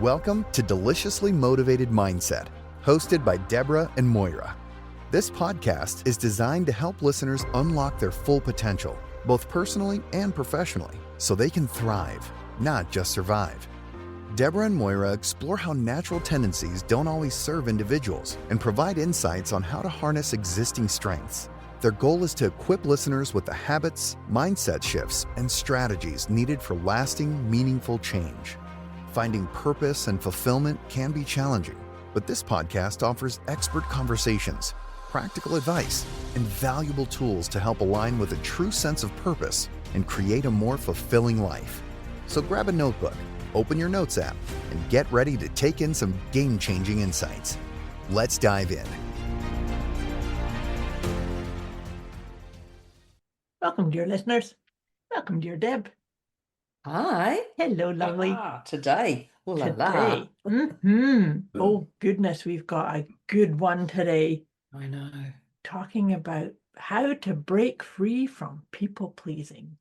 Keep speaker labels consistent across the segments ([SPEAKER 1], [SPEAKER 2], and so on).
[SPEAKER 1] Welcome to Deliciously Motivated Mindset, hosted by Deborah and Moira. This podcast is designed to help listeners unlock their full potential, both personally and professionally, so they can thrive, not just survive. Deborah and Moira explore how natural tendencies don't always serve individuals and provide insights on how to harness existing strengths. Their goal is to equip listeners with the habits, mindset shifts, and strategies needed for lasting, meaningful change. Finding purpose and fulfillment can be challenging, but this podcast offers expert conversations, practical advice, and valuable tools to help align with a true sense of purpose and create a more fulfilling life. So grab a notebook, open your notes app, and get ready to take in some game-changing insights. Let's dive in.
[SPEAKER 2] Welcome, dear listeners. Welcome, dear Deb.
[SPEAKER 3] Hi.
[SPEAKER 2] Hello, lovely.
[SPEAKER 3] Today. Ooh la la.
[SPEAKER 2] Today. Oh, goodness, we've got a good one today.
[SPEAKER 3] I know.
[SPEAKER 2] Talking about how to break free from people-pleasing.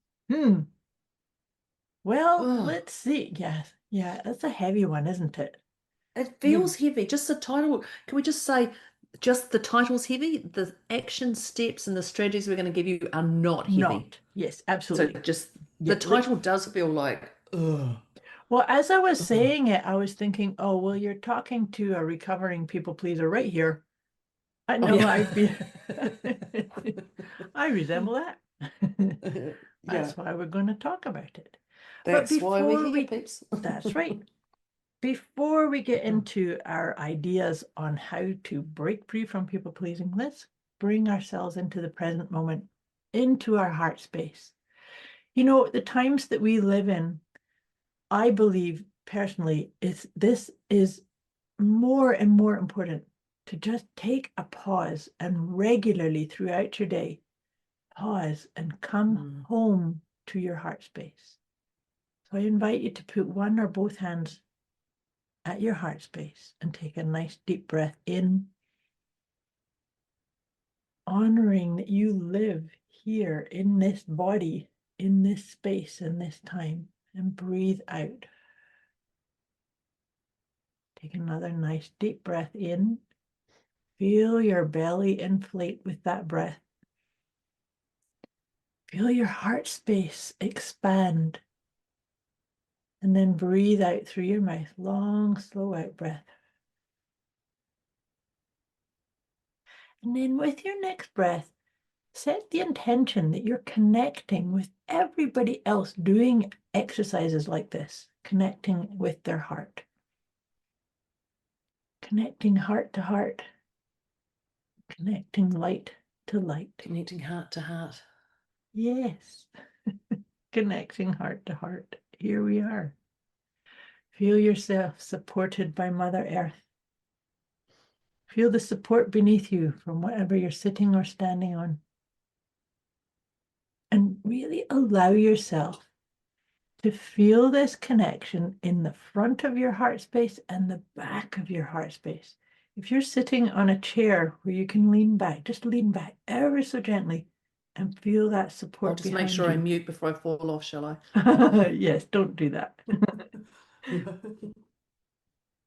[SPEAKER 2] Well, let's see. Yeah, that's a heavy one, isn't it?
[SPEAKER 3] It feels heavy. Just the title. Can we just say, just the title's heavy? The action steps and the strategies we're going to give you are not heavy.
[SPEAKER 2] Yes, absolutely.
[SPEAKER 3] So just the title does feel like, ugh.
[SPEAKER 2] Well, as I was saying it, I was thinking, oh, well, you're talking to a recovering people pleaser right here. I know I resemble that. That's why we're going to talk about it.
[SPEAKER 3] That's why we're here, peeps.
[SPEAKER 2] That's right. Before we get into our ideas on how to break free from people pleasing, let's bring ourselves into the present moment, into our heart space. You know, the times that we live in, I believe personally, this is more and more important to just take a pause and regularly throughout your day, pause and come home to your heart space. So I invite you to put one or both hands at your heart space and take a nice deep breath in, honoring that you live here in this body, in this space, in this time, and breathe out. Take another nice deep breath in. Feel your belly inflate with that breath. Feel your heart space expand. And then breathe out through your mouth. Long, slow out breath. And then with your next breath, set the intention that you're connecting with everybody else doing exercises like this, connecting with their heart. Connecting heart to heart. Connecting light to light.
[SPEAKER 3] Connecting heart to heart.
[SPEAKER 2] Yes. Connecting heart to heart. Here we are. Feel yourself supported by Mother Earth. Feel the support beneath you from whatever you're sitting or standing on. And really allow yourself to feel this connection in the front of your heart space and the back of your heart space. If you're sitting on a chair where you can lean back, just lean back ever so gently and feel that support.
[SPEAKER 3] I'll just make sure I mute before I fall off, shall
[SPEAKER 2] I? Yes, don't do that.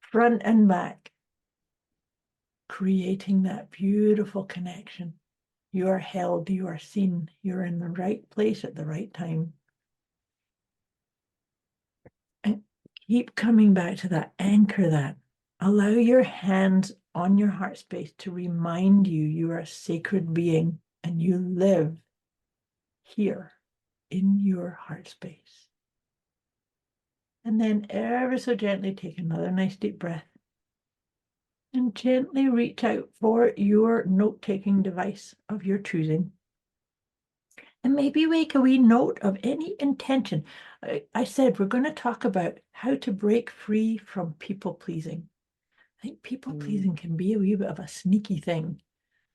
[SPEAKER 2] Front and back. Creating that beautiful connection. You are held, you are seen, you're in the right place at the right time. And keep coming back to that, anchor that. Allow your hands on your heart space to remind you you are a sacred being and you live here in your heart space. And then ever so gently take another nice deep breath. And gently reach out for your note-taking device of your choosing. And maybe make a wee note of any intention. I said we're going to talk about how to break free from people-pleasing. I think people-pleasing can be a wee bit of a sneaky thing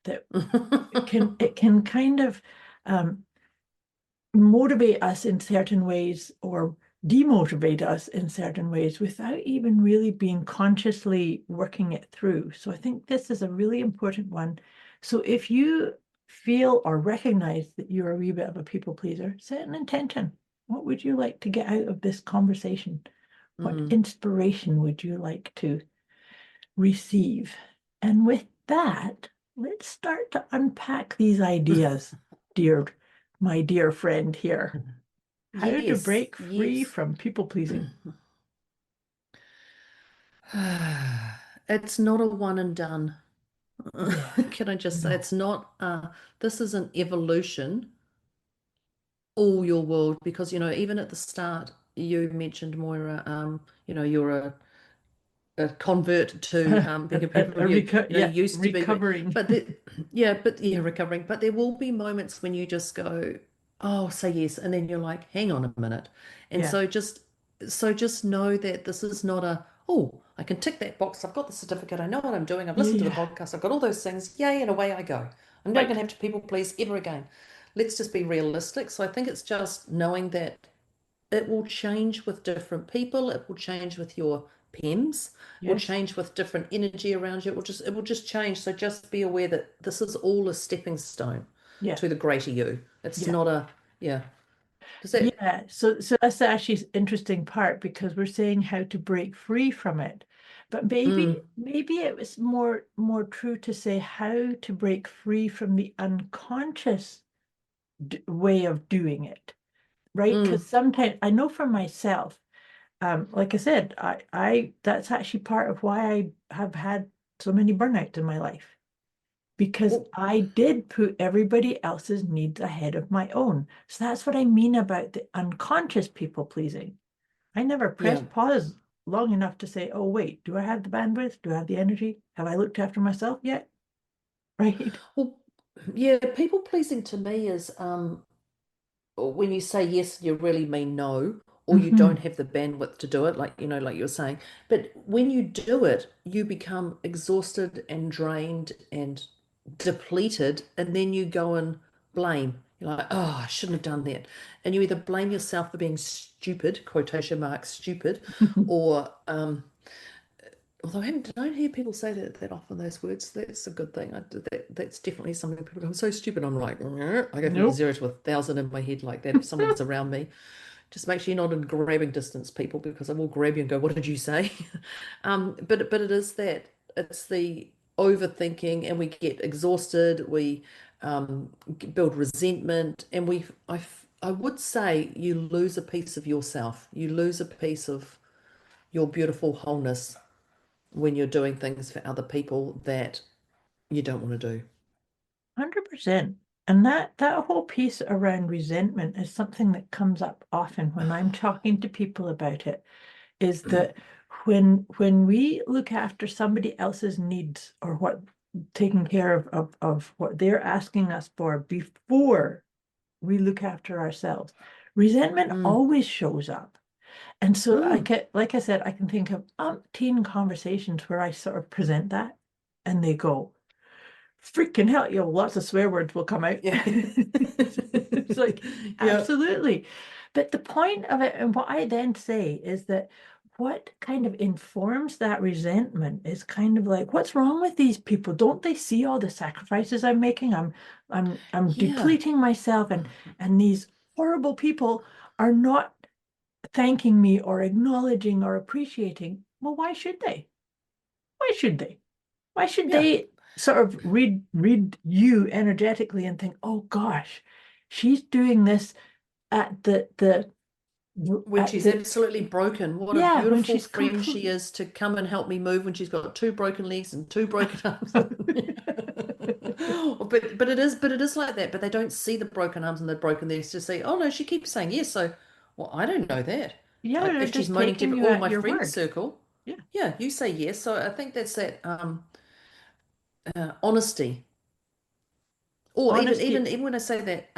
[SPEAKER 2] that it can kind of motivate us in certain ways or demotivate us in certain ways without even really being consciously working it through. So I think this is a really important one. So if you feel or recognize that you're a wee bit of a people pleaser, set an intention. What would you like to get out of this conversation? What
[SPEAKER 3] Mm.
[SPEAKER 2] inspiration would you like to receive? And with that, let's start to unpack these ideas, my dear friend here. How to
[SPEAKER 3] Yes,
[SPEAKER 2] break free
[SPEAKER 3] yes.
[SPEAKER 2] from people pleasing.
[SPEAKER 3] It's not a one and done.
[SPEAKER 2] Yeah.
[SPEAKER 3] Can I just say
[SPEAKER 2] No.
[SPEAKER 3] it's not this is an evolution all your world because even at the start you mentioned Moira you're a convert to being a people you used to be
[SPEAKER 2] Recovering.
[SPEAKER 3] but recovering, but there will be moments when you just go, oh, say yes, and then you're like, hang on a minute. And
[SPEAKER 2] Yeah.
[SPEAKER 3] so just know that this is not a, oh, I can tick that box, I've got the certificate, I know what I'm doing, I've listened to the
[SPEAKER 2] Yeah.
[SPEAKER 3] podcast, I've got all those things, yay, and away I go. I'm not going
[SPEAKER 2] Right.
[SPEAKER 3] to have to people please ever again. Let's just be realistic. So I think it's just knowing that it will change with different people. It will change with your PEMs. It will
[SPEAKER 2] Yes.
[SPEAKER 3] change with different energy around you. It will just change. So just be aware that this is all a stepping stone
[SPEAKER 2] Yeah.
[SPEAKER 3] to the greater you. It's
[SPEAKER 2] Yeah.
[SPEAKER 3] not a, yeah. Does that
[SPEAKER 2] Yeah. So that's actually an interesting part because we're saying how to break free from it. But maybe
[SPEAKER 3] mm,
[SPEAKER 2] maybe it was more true to say how to break free from the unconscious way of doing it, right? Because
[SPEAKER 3] mm,
[SPEAKER 2] sometimes I know for myself, like I said, I that's actually part of why I have had so many burnouts in my life because
[SPEAKER 3] well,
[SPEAKER 2] I did put everybody else's needs ahead of my own. So that's what I mean about the unconscious people pleasing. I never
[SPEAKER 3] yeah.
[SPEAKER 2] pressed pause long enough to say, oh, wait, do I have the bandwidth? Do I have the energy? Have I looked after myself yet? Right?
[SPEAKER 3] Well, yeah, people pleasing to me is when you say yes, you really mean no, or you
[SPEAKER 2] Hmm.
[SPEAKER 3] don't have the bandwidth to do it, like you were saying. But when you do it, you become exhausted and drained and depleted, and then you go and blame. You're like, oh, I shouldn't have done that. And you either blame yourself for being stupid, quotation marks, stupid, or although don't hear people say that often, those words. That's a good thing. That's definitely something people go, I'm so stupid. I'm like, I go from
[SPEAKER 2] Nope.
[SPEAKER 3] 0 to 1,000 in my head like that if someone's around me. Just make sure you're not in grabbing distance, people, because I will grab you and go, what did you say? But it is that. It's the overthinking, and we get exhausted. We build resentment, and I would say you lose a piece of yourself. You lose a piece of your beautiful wholeness when you're doing things for other people that you don't want to do.
[SPEAKER 2] 100%. And that whole piece around resentment is something that comes up often when I'm talking to people about it, is that when we look after somebody else's needs or what taking care of what they're asking us for before we look after ourselves, resentment
[SPEAKER 3] Mm,
[SPEAKER 2] always shows up. And so
[SPEAKER 3] mm,
[SPEAKER 2] like I said, I can think of umpteen conversations where I sort of present that and they go, freaking hell, lots of swear words will come out.
[SPEAKER 3] yeah.
[SPEAKER 2] It's like,
[SPEAKER 3] Yeah.
[SPEAKER 2] absolutely. But the point of it, and what I then say is that what kind of informs that resentment is kind of like, what's wrong with these people? Don't they see all the sacrifices I'm making? I'm
[SPEAKER 3] Yeah.
[SPEAKER 2] depleting myself, and these horrible people are not thanking me or acknowledging or appreciating. Well, why should they? Why should they? Why should
[SPEAKER 3] Yeah.
[SPEAKER 2] they sort of read you energetically and think, oh gosh, she's doing this at the
[SPEAKER 3] When
[SPEAKER 2] at
[SPEAKER 3] she's
[SPEAKER 2] the
[SPEAKER 3] absolutely broken, what a
[SPEAKER 2] yeah, when
[SPEAKER 3] beautiful
[SPEAKER 2] she's
[SPEAKER 3] friend she
[SPEAKER 2] complete.
[SPEAKER 3] is to come and help me move when she's got two broken legs and two broken arms. But it is like that. But they don't see the broken arms and the broken legs. Just say, oh no, she keeps saying yes. So, well, I don't know that.
[SPEAKER 2] Yeah, they're
[SPEAKER 3] If she's
[SPEAKER 2] just
[SPEAKER 3] moaning to
[SPEAKER 2] taking you
[SPEAKER 3] all
[SPEAKER 2] at
[SPEAKER 3] my
[SPEAKER 2] your
[SPEAKER 3] friends
[SPEAKER 2] word.
[SPEAKER 3] circle,
[SPEAKER 2] Yeah,
[SPEAKER 3] yeah, you say yes. So I think that's that honesty. Or even
[SPEAKER 2] honesty.
[SPEAKER 3] even even when I say that,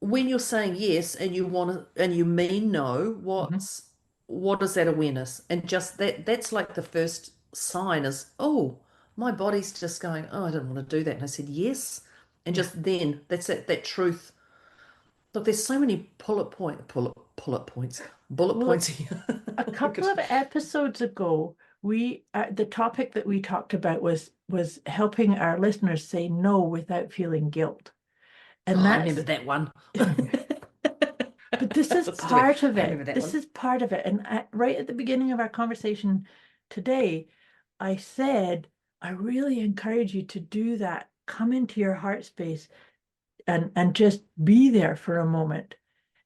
[SPEAKER 3] when you're saying yes and you want to and you mean no,
[SPEAKER 2] Mhm.
[SPEAKER 3] what is that awareness? And just that's like the first sign is, oh, my body's just going, oh, I don't want to do that. And I said yes. And
[SPEAKER 2] Yeah.
[SPEAKER 3] just then that's that truth. Look, there's so many bullet
[SPEAKER 2] Well,
[SPEAKER 3] points here.
[SPEAKER 2] a couple of episodes ago, we the topic that we talked about was helping our listeners say no without feeling guilt.
[SPEAKER 3] Oh,
[SPEAKER 2] And
[SPEAKER 3] I remember
[SPEAKER 2] that's
[SPEAKER 3] that one.
[SPEAKER 2] But this is
[SPEAKER 3] Listen to me.
[SPEAKER 2] part of
[SPEAKER 3] I remember
[SPEAKER 2] it.
[SPEAKER 3] that
[SPEAKER 2] This
[SPEAKER 3] one.
[SPEAKER 2] is part of it. And right at the beginning of our conversation today, I said, I really encourage you to do that. Come into your heart space and just be there for a moment.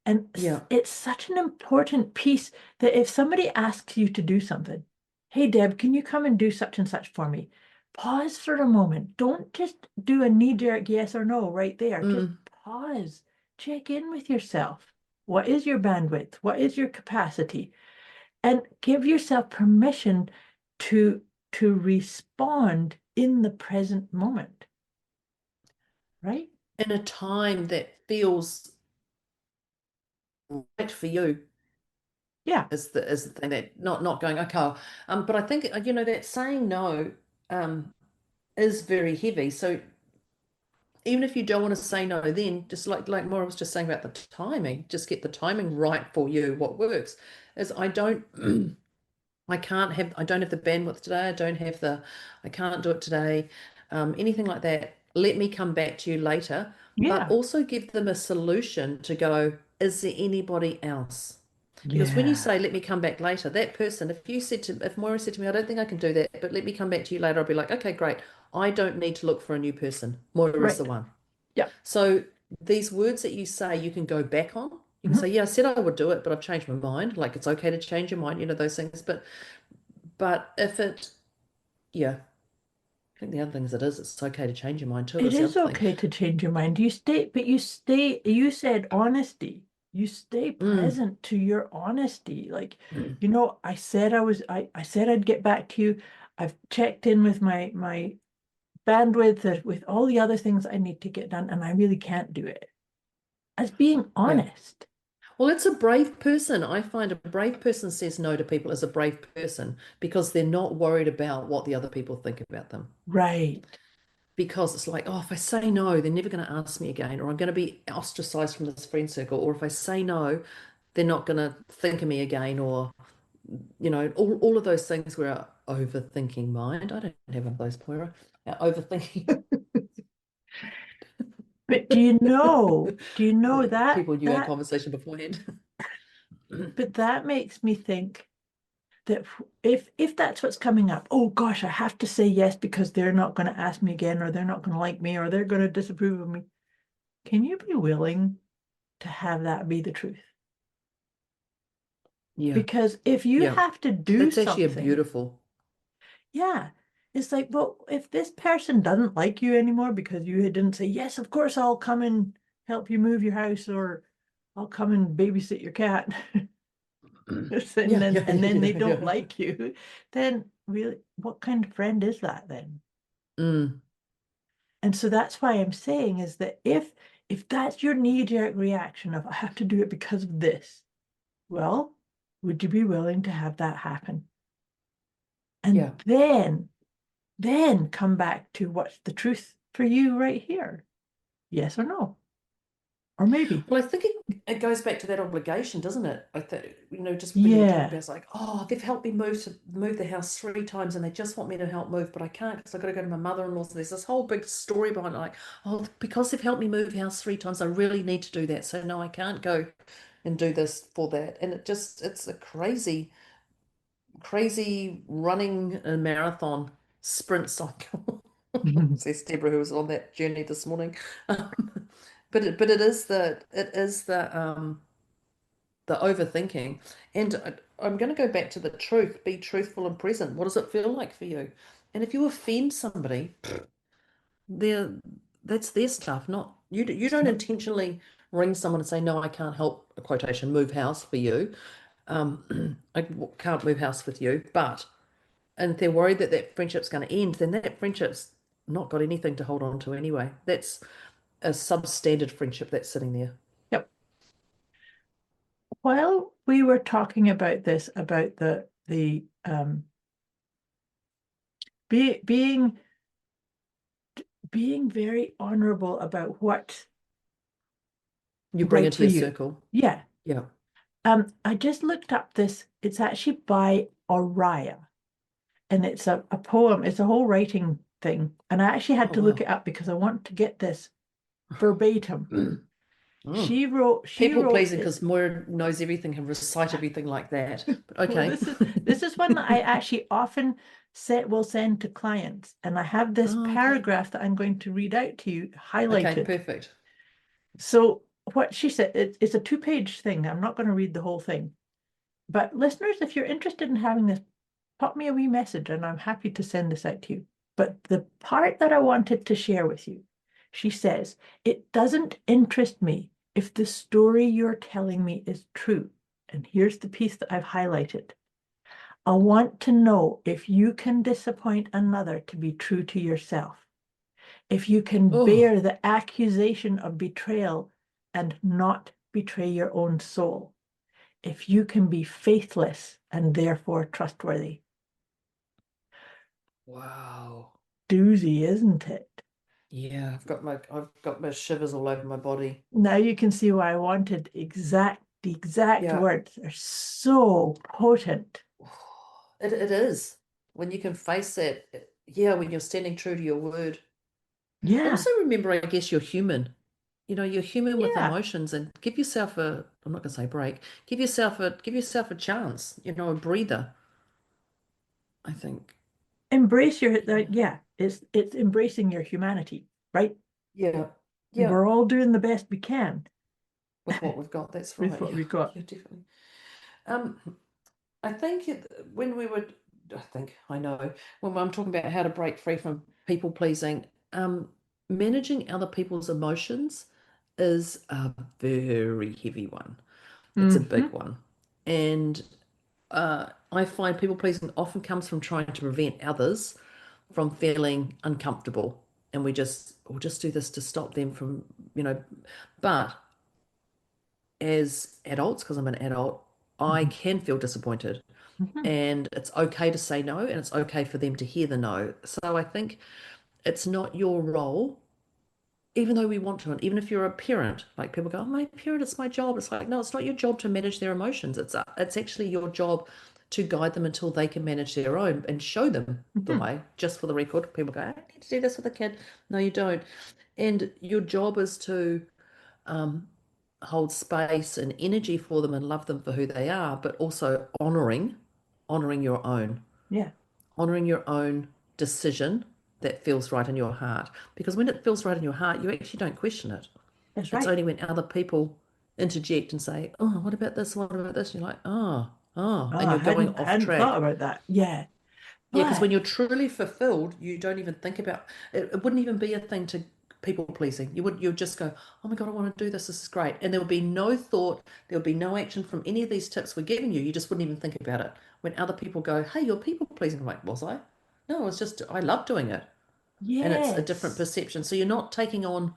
[SPEAKER 2] And
[SPEAKER 3] Yeah.
[SPEAKER 2] it's such an important piece that if somebody asks you to do something, hey, Deb, can you come and do such and such for me? Pause for a moment. Don't just do a knee-jerk yes or no right there. Just
[SPEAKER 3] Mm.
[SPEAKER 2] pause. Check in with yourself. What is your bandwidth? What is your capacity? And give yourself permission to respond in the present moment, right?
[SPEAKER 3] In a time that feels right for you
[SPEAKER 2] Yeah.
[SPEAKER 3] is the thing, that not going, okay. But I think that saying no is very heavy. So even if you don't want to say no, then just like Maura was just saying about the timing, just get the timing right for you. What works is I don't I don't have the bandwidth today. I can't do it today. Anything like that. Let me come back to you later, but
[SPEAKER 2] Yeah.
[SPEAKER 3] also give them a solution to go, is there anybody else? Because when you
[SPEAKER 2] Yeah.
[SPEAKER 3] say, let me come back later, that person, if Moira said to me, I don't think I can do that, but let me come back to you later, I'll be like, okay, great. I don't need to look for a new person. Moira is the
[SPEAKER 2] Right.
[SPEAKER 3] one.
[SPEAKER 2] Yeah.
[SPEAKER 3] So these words that you say, you can go back on. You can
[SPEAKER 2] Mhm.
[SPEAKER 3] say, yeah, I said I would do it, but I've changed my mind. Like it's okay to change your mind, those things. But if it, yeah, I think the other thing is it's okay to change your mind too,
[SPEAKER 2] It
[SPEAKER 3] is the
[SPEAKER 2] is
[SPEAKER 3] other thing.
[SPEAKER 2] okay to change your mind. You said honesty. You stay
[SPEAKER 3] Mm.
[SPEAKER 2] present to your honesty. Like, I said I'd get back to you. I've checked in with my bandwidth, with all the other things I need to get done, and I really can't do it. As being
[SPEAKER 3] Yeah.
[SPEAKER 2] honest.
[SPEAKER 3] Well, it's a brave person. I find a brave person says no to people as a brave person because they're not worried about what the other people think about them.
[SPEAKER 2] Right.
[SPEAKER 3] Because it's like, oh, if I say no, they're never going to ask me again, or I'm going to be ostracized from this friend circle, or if I say no, they're not going to think of me again, or all of those things where overthinking mind. I don't have one of those, Moira. Overthinking.
[SPEAKER 2] But do you know that
[SPEAKER 3] People knew our
[SPEAKER 2] that
[SPEAKER 3] conversation beforehand.
[SPEAKER 2] but that makes me think that if that's what's coming up, oh gosh, I have to say yes because they're not going to ask me again, or they're not going to like me, or they're going to disapprove of me. Can you be willing to have that be the truth?
[SPEAKER 3] Yeah,
[SPEAKER 2] Because if you
[SPEAKER 3] yeah.
[SPEAKER 2] have to do
[SPEAKER 3] That's actually a
[SPEAKER 2] something,
[SPEAKER 3] beautiful.
[SPEAKER 2] yeah, it's like, well, if this person doesn't like you anymore because you didn't say, yes, of course, I'll come and help you move your house, or I'll come and babysit your cat. and
[SPEAKER 3] Yeah,
[SPEAKER 2] then
[SPEAKER 3] yeah,
[SPEAKER 2] and then they
[SPEAKER 3] yeah,
[SPEAKER 2] don't
[SPEAKER 3] yeah.
[SPEAKER 2] like you, then really, what kind of friend is that then?
[SPEAKER 3] Mm,
[SPEAKER 2] And so that's why I'm saying is that if that's your knee-jerk reaction of I have to do it because of this, well, would you be willing to have that happen?
[SPEAKER 3] yeah.
[SPEAKER 2] And then come back to what's the truth for you right here? Yes or no? Or maybe.
[SPEAKER 3] Well, I think it goes back to that obligation, doesn't it? I think, just when you were talking
[SPEAKER 2] Yeah.
[SPEAKER 3] about, it's like, oh, they've helped me move the house 3 times and they just want me to help move, but I can't because I've got to go to my mother-in-law. So there's this whole big story behind it, like, oh, because they've helped me move house 3 times, I really need to do that. So no, I can't go and do this for that. And it's a crazy, crazy running a marathon sprint cycle. Says Deborah, who was on that journey this morning. But it is the overthinking, and I'm going to go back to the truth. Be truthful and present. What does it feel like for you? And if you offend somebody, they're that's their stuff, not you. You don't intentionally ring someone and say, "No, I can't help," a quotation, move house for you. I can't move house with you, but and if they're worried that that friendship's going to end, then that friendship's not got anything to hold on to anyway. That's a substandard friendship that's sitting there.
[SPEAKER 2] Yep. While we were talking about this, about the being very honorable about what's
[SPEAKER 3] You bring
[SPEAKER 2] right
[SPEAKER 3] into
[SPEAKER 2] for
[SPEAKER 3] your
[SPEAKER 2] you.
[SPEAKER 3] circle.
[SPEAKER 2] Yeah.
[SPEAKER 3] Yeah.
[SPEAKER 2] I just looked up this. It's actually by Oriah, and it's a poem. It's a whole writing thing. And I actually had
[SPEAKER 3] Oh,
[SPEAKER 2] to look
[SPEAKER 3] wow.
[SPEAKER 2] it up because I want to get this verbatim.
[SPEAKER 3] Mm.
[SPEAKER 2] She
[SPEAKER 3] People
[SPEAKER 2] wrote
[SPEAKER 3] pleasing
[SPEAKER 2] it.
[SPEAKER 3] because Moira knows everything, can recite everything like that. But
[SPEAKER 2] Well,
[SPEAKER 3] okay.
[SPEAKER 2] this is one that I actually often will send to clients, and I have this
[SPEAKER 3] Oh, okay.
[SPEAKER 2] paragraph that I'm going to read out to you,
[SPEAKER 3] Okay,
[SPEAKER 2] highlighted.
[SPEAKER 3] perfect.
[SPEAKER 2] So what she said, it's a two-page thing. I'm not going to read the whole thing, but listeners, if you're interested in having this, pop me a wee message, and I'm happy to send this out to you. But the part that I wanted to share with you, she says, it doesn't interest me if the story you're telling me is true. And here's the piece that I've highlighted. I want to know if you can disappoint another to be true to yourself, if you can
[SPEAKER 3] Oh,
[SPEAKER 2] bear the accusation of betrayal and not betray your own soul, if you can be faithless and therefore trustworthy.
[SPEAKER 3] wow.
[SPEAKER 2] Doozy, isn't it?
[SPEAKER 3] Yeah, I've got my shivers all over my body.
[SPEAKER 2] Now you can see why I wanted the exact
[SPEAKER 3] Yeah.
[SPEAKER 2] words. They're so potent.
[SPEAKER 3] It is. When you can face that, yeah, when you're standing true to your word.
[SPEAKER 2] Yeah,
[SPEAKER 3] Also remember, I guess you're human. You're human with
[SPEAKER 2] yeah.
[SPEAKER 3] emotions, and give yourself I'm not gonna say break, give yourself a chance, a breather, I think.
[SPEAKER 2] Embrace your
[SPEAKER 3] Yeah.
[SPEAKER 2] yeah. It's embracing your humanity, right?
[SPEAKER 3] Yeah. Yeah.
[SPEAKER 2] We're all doing the best we can
[SPEAKER 3] With what we've got, that's
[SPEAKER 2] with
[SPEAKER 3] right.
[SPEAKER 2] what
[SPEAKER 3] Yeah,
[SPEAKER 2] we've got.
[SPEAKER 3] yeah, definitely. Um, I think when we would, I think I know when I'm talking about how to break free from people pleasing, managing other people's emotions is a very heavy one. It's a big
[SPEAKER 2] Hmm.
[SPEAKER 3] one. And I find people pleasing often comes from trying to prevent others from feeling uncomfortable. And we'll just do this to stop them from, you know, but as adults, because I'm an adult, I
[SPEAKER 2] Hmm.
[SPEAKER 3] can feel disappointed.
[SPEAKER 2] Hmm.
[SPEAKER 3] And it's okay to say no, and it's okay for them to hear the no. So I think it's not your role, even though we want to, and even if you're a parent, like people go, "Oh, my parent, it's my job." It's like, no, it's not your job to manage their emotions. It's actually your job to guide them until they can manage their own and show them the
[SPEAKER 2] Hmm.
[SPEAKER 3] way. Just for the record, people go, "I need to do this with a kid." No, you don't. And your job is to um, hold space and energy for them and love them for who they are, but also honoring your own,
[SPEAKER 2] Yeah,
[SPEAKER 3] honoring your own decision that feels right in your heart. Because when it feels right in your heart, you actually don't question it.
[SPEAKER 2] that's
[SPEAKER 3] It's
[SPEAKER 2] right.
[SPEAKER 3] only when other people interject and say, "Oh, what about this? What about this?" And you're like, "Oh,"
[SPEAKER 2] Oh,
[SPEAKER 3] and
[SPEAKER 2] I
[SPEAKER 3] you're going
[SPEAKER 2] hadn't
[SPEAKER 3] off
[SPEAKER 2] hadn't thought
[SPEAKER 3] track.
[SPEAKER 2] about that. Yeah,
[SPEAKER 3] Yeah, because when
[SPEAKER 2] but
[SPEAKER 3] you're truly fulfilled, you don't even think about it. It wouldn't even be a thing to people pleasing. You'd just go, "Oh my God, I want to do this. This is great." And there would be no thought, there would be no action from any of these tips we're giving you. You just wouldn't even think about it. When other people go, "Hey, you're people pleasing," I'm like, "Was I?" No, it's just I love doing it. And it's a different
[SPEAKER 2] yes,
[SPEAKER 3] perception. So you're not taking on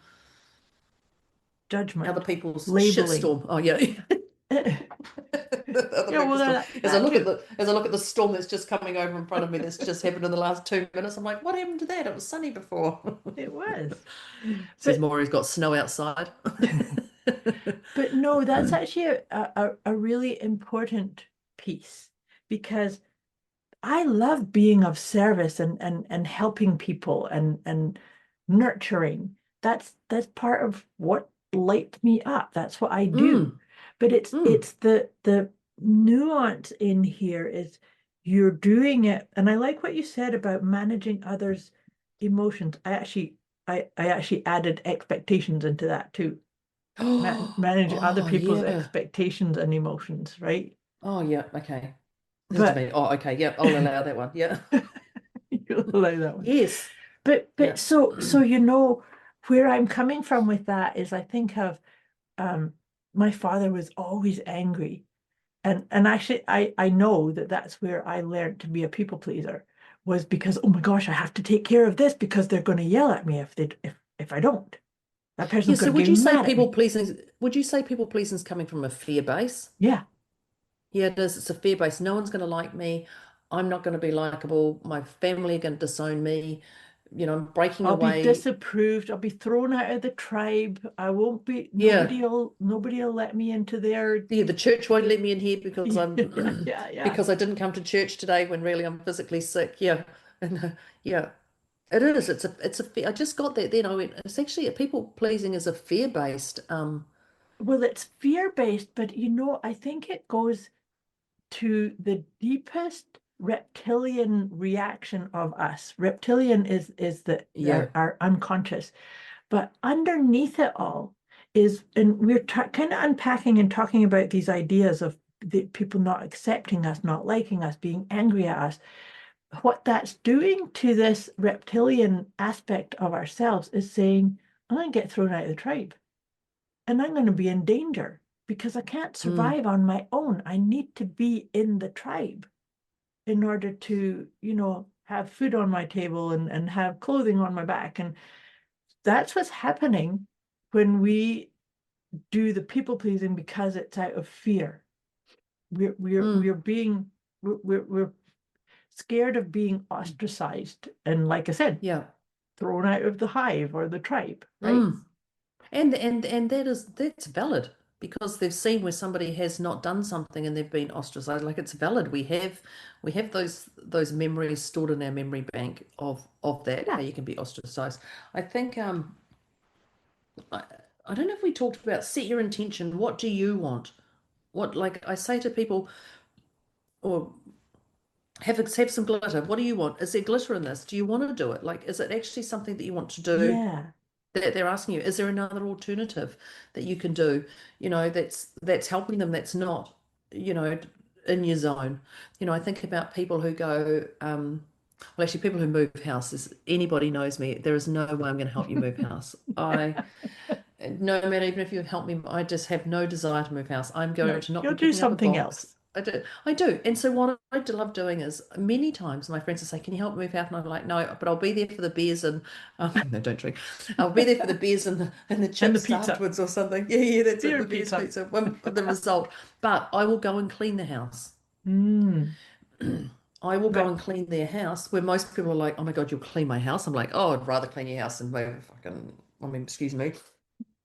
[SPEAKER 3] other
[SPEAKER 2] judgment,
[SPEAKER 3] people's
[SPEAKER 2] labeling.
[SPEAKER 3] shitstorm. Oh yeah.
[SPEAKER 2] Yeah,
[SPEAKER 3] Other
[SPEAKER 2] well,
[SPEAKER 3] people's storm. As I
[SPEAKER 2] that
[SPEAKER 3] look at
[SPEAKER 2] too.
[SPEAKER 3] the storm that's just coming over in front of me, that's just happened in the last 2 minutes. I'm like, what happened to that? It was sunny before.
[SPEAKER 2] It was,
[SPEAKER 3] Says
[SPEAKER 2] but
[SPEAKER 3] Maury's got snow outside.
[SPEAKER 2] but no, that's actually a really important piece because I love being of service and helping people and nurturing. That's part of what lights me up. That's what I do.
[SPEAKER 3] Mm,
[SPEAKER 2] But it's
[SPEAKER 3] mm.
[SPEAKER 2] it's the nuance in here is you're doing it, and I like what you said about managing others' emotions. I actually added expectations into that too. Manage other
[SPEAKER 3] Oh
[SPEAKER 2] people's
[SPEAKER 3] yeah.
[SPEAKER 2] expectations and emotions, right?
[SPEAKER 3] Oh yeah. Okay. This is to
[SPEAKER 2] But
[SPEAKER 3] me. Oh, okay. Yeah, I'll allow that one. Yeah.
[SPEAKER 2] you'll allow that one.
[SPEAKER 3] Yes.
[SPEAKER 2] But
[SPEAKER 3] Yeah.
[SPEAKER 2] so where I'm coming from with that is I think of um my father was always angry, and actually I know that that's where I learned to be a people pleaser, was because oh my gosh, I have to take care of this because they're going to yell at me if I don't. That
[SPEAKER 3] Yeah.
[SPEAKER 2] person's
[SPEAKER 3] So
[SPEAKER 2] going to get mad at me.
[SPEAKER 3] would you say people pleasing is coming from a fear base?
[SPEAKER 2] Yeah.
[SPEAKER 3] Yeah, it is. It's a fear base. No one's going to like me. I'm not going to be likable. My family are going to disown me. I'm breaking
[SPEAKER 2] I'll be
[SPEAKER 3] away.
[SPEAKER 2] disapproved. I'll be thrown out of the tribe. I won't be,
[SPEAKER 3] Yeah.
[SPEAKER 2] nobody will let me into their,
[SPEAKER 3] Yeah, the church won't let me in here because
[SPEAKER 2] yeah, yeah, yeah.
[SPEAKER 3] because I didn't come to church today when really I'm physically sick. Yeah. And yeah, it is. I just got that then. I went, it's actually people pleasing is a fear-based.
[SPEAKER 2] Well, it's fear-based, but I think it goes to the deepest reptilian reaction of us. Reptilian is
[SPEAKER 3] Yeah.
[SPEAKER 2] our unconscious, but underneath it all is, and we're kind of unpacking and talking about these ideas of the people not accepting us, not liking us, being angry at us. What that's doing to this reptilian aspect of ourselves is saying, I'm going to get thrown out of the tribe and I'm going to be in danger because I can't survive on my own. I need to be in the tribe in order to, have food on my table and have clothing on my back. And that's what's happening when we do the people pleasing because it's out of fear. We're scared of being ostracized and, like I said,
[SPEAKER 3] Yeah.
[SPEAKER 2] thrown out of the hive or the tribe, right?
[SPEAKER 3] And that's valid because they've seen where somebody has not done something and they've been ostracized. Like it's valid. We have those memories stored in our memory bank of that,
[SPEAKER 2] Yeah.
[SPEAKER 3] how you can be ostracized. I think I, I don't know if we talked about set your intention. What do you want? What, like I say to people, or have some glitter. What do you want? Is there glitter in this? Do you want to do it? Like, is it actually something that you want to do?
[SPEAKER 2] Yeah.
[SPEAKER 3] That they're asking you, is there another alternative that you can do? That's helping them. That's not, in your zone. I think about people who go, well, actually, people who move houses. Anybody knows me. There is no way I'm going to help you move house. No matter even if you help me, I just have no desire to move house. I'm going
[SPEAKER 2] No,
[SPEAKER 3] to not
[SPEAKER 2] you'll
[SPEAKER 3] be
[SPEAKER 2] do
[SPEAKER 3] picking up a
[SPEAKER 2] something
[SPEAKER 3] box.
[SPEAKER 2] else.
[SPEAKER 3] I do. And so what I love doing is many times my friends will say, can you help me move out? And I'm like, no, but I'll be there for the beers and no, don't drink. I'll be there for the beers and the
[SPEAKER 2] And the
[SPEAKER 3] chips
[SPEAKER 2] pizza.
[SPEAKER 3] afterwards or something. Yeah, that's it.
[SPEAKER 2] Beer
[SPEAKER 3] The beers,
[SPEAKER 2] pizza.
[SPEAKER 3] pizza, the result. But I will go and clean the house.
[SPEAKER 2] Mm,
[SPEAKER 3] I will go
[SPEAKER 2] right.
[SPEAKER 3] and clean their house where most people are like, oh my God, you'll clean my house. I'm like, oh, I'd rather clean your house than move excuse me.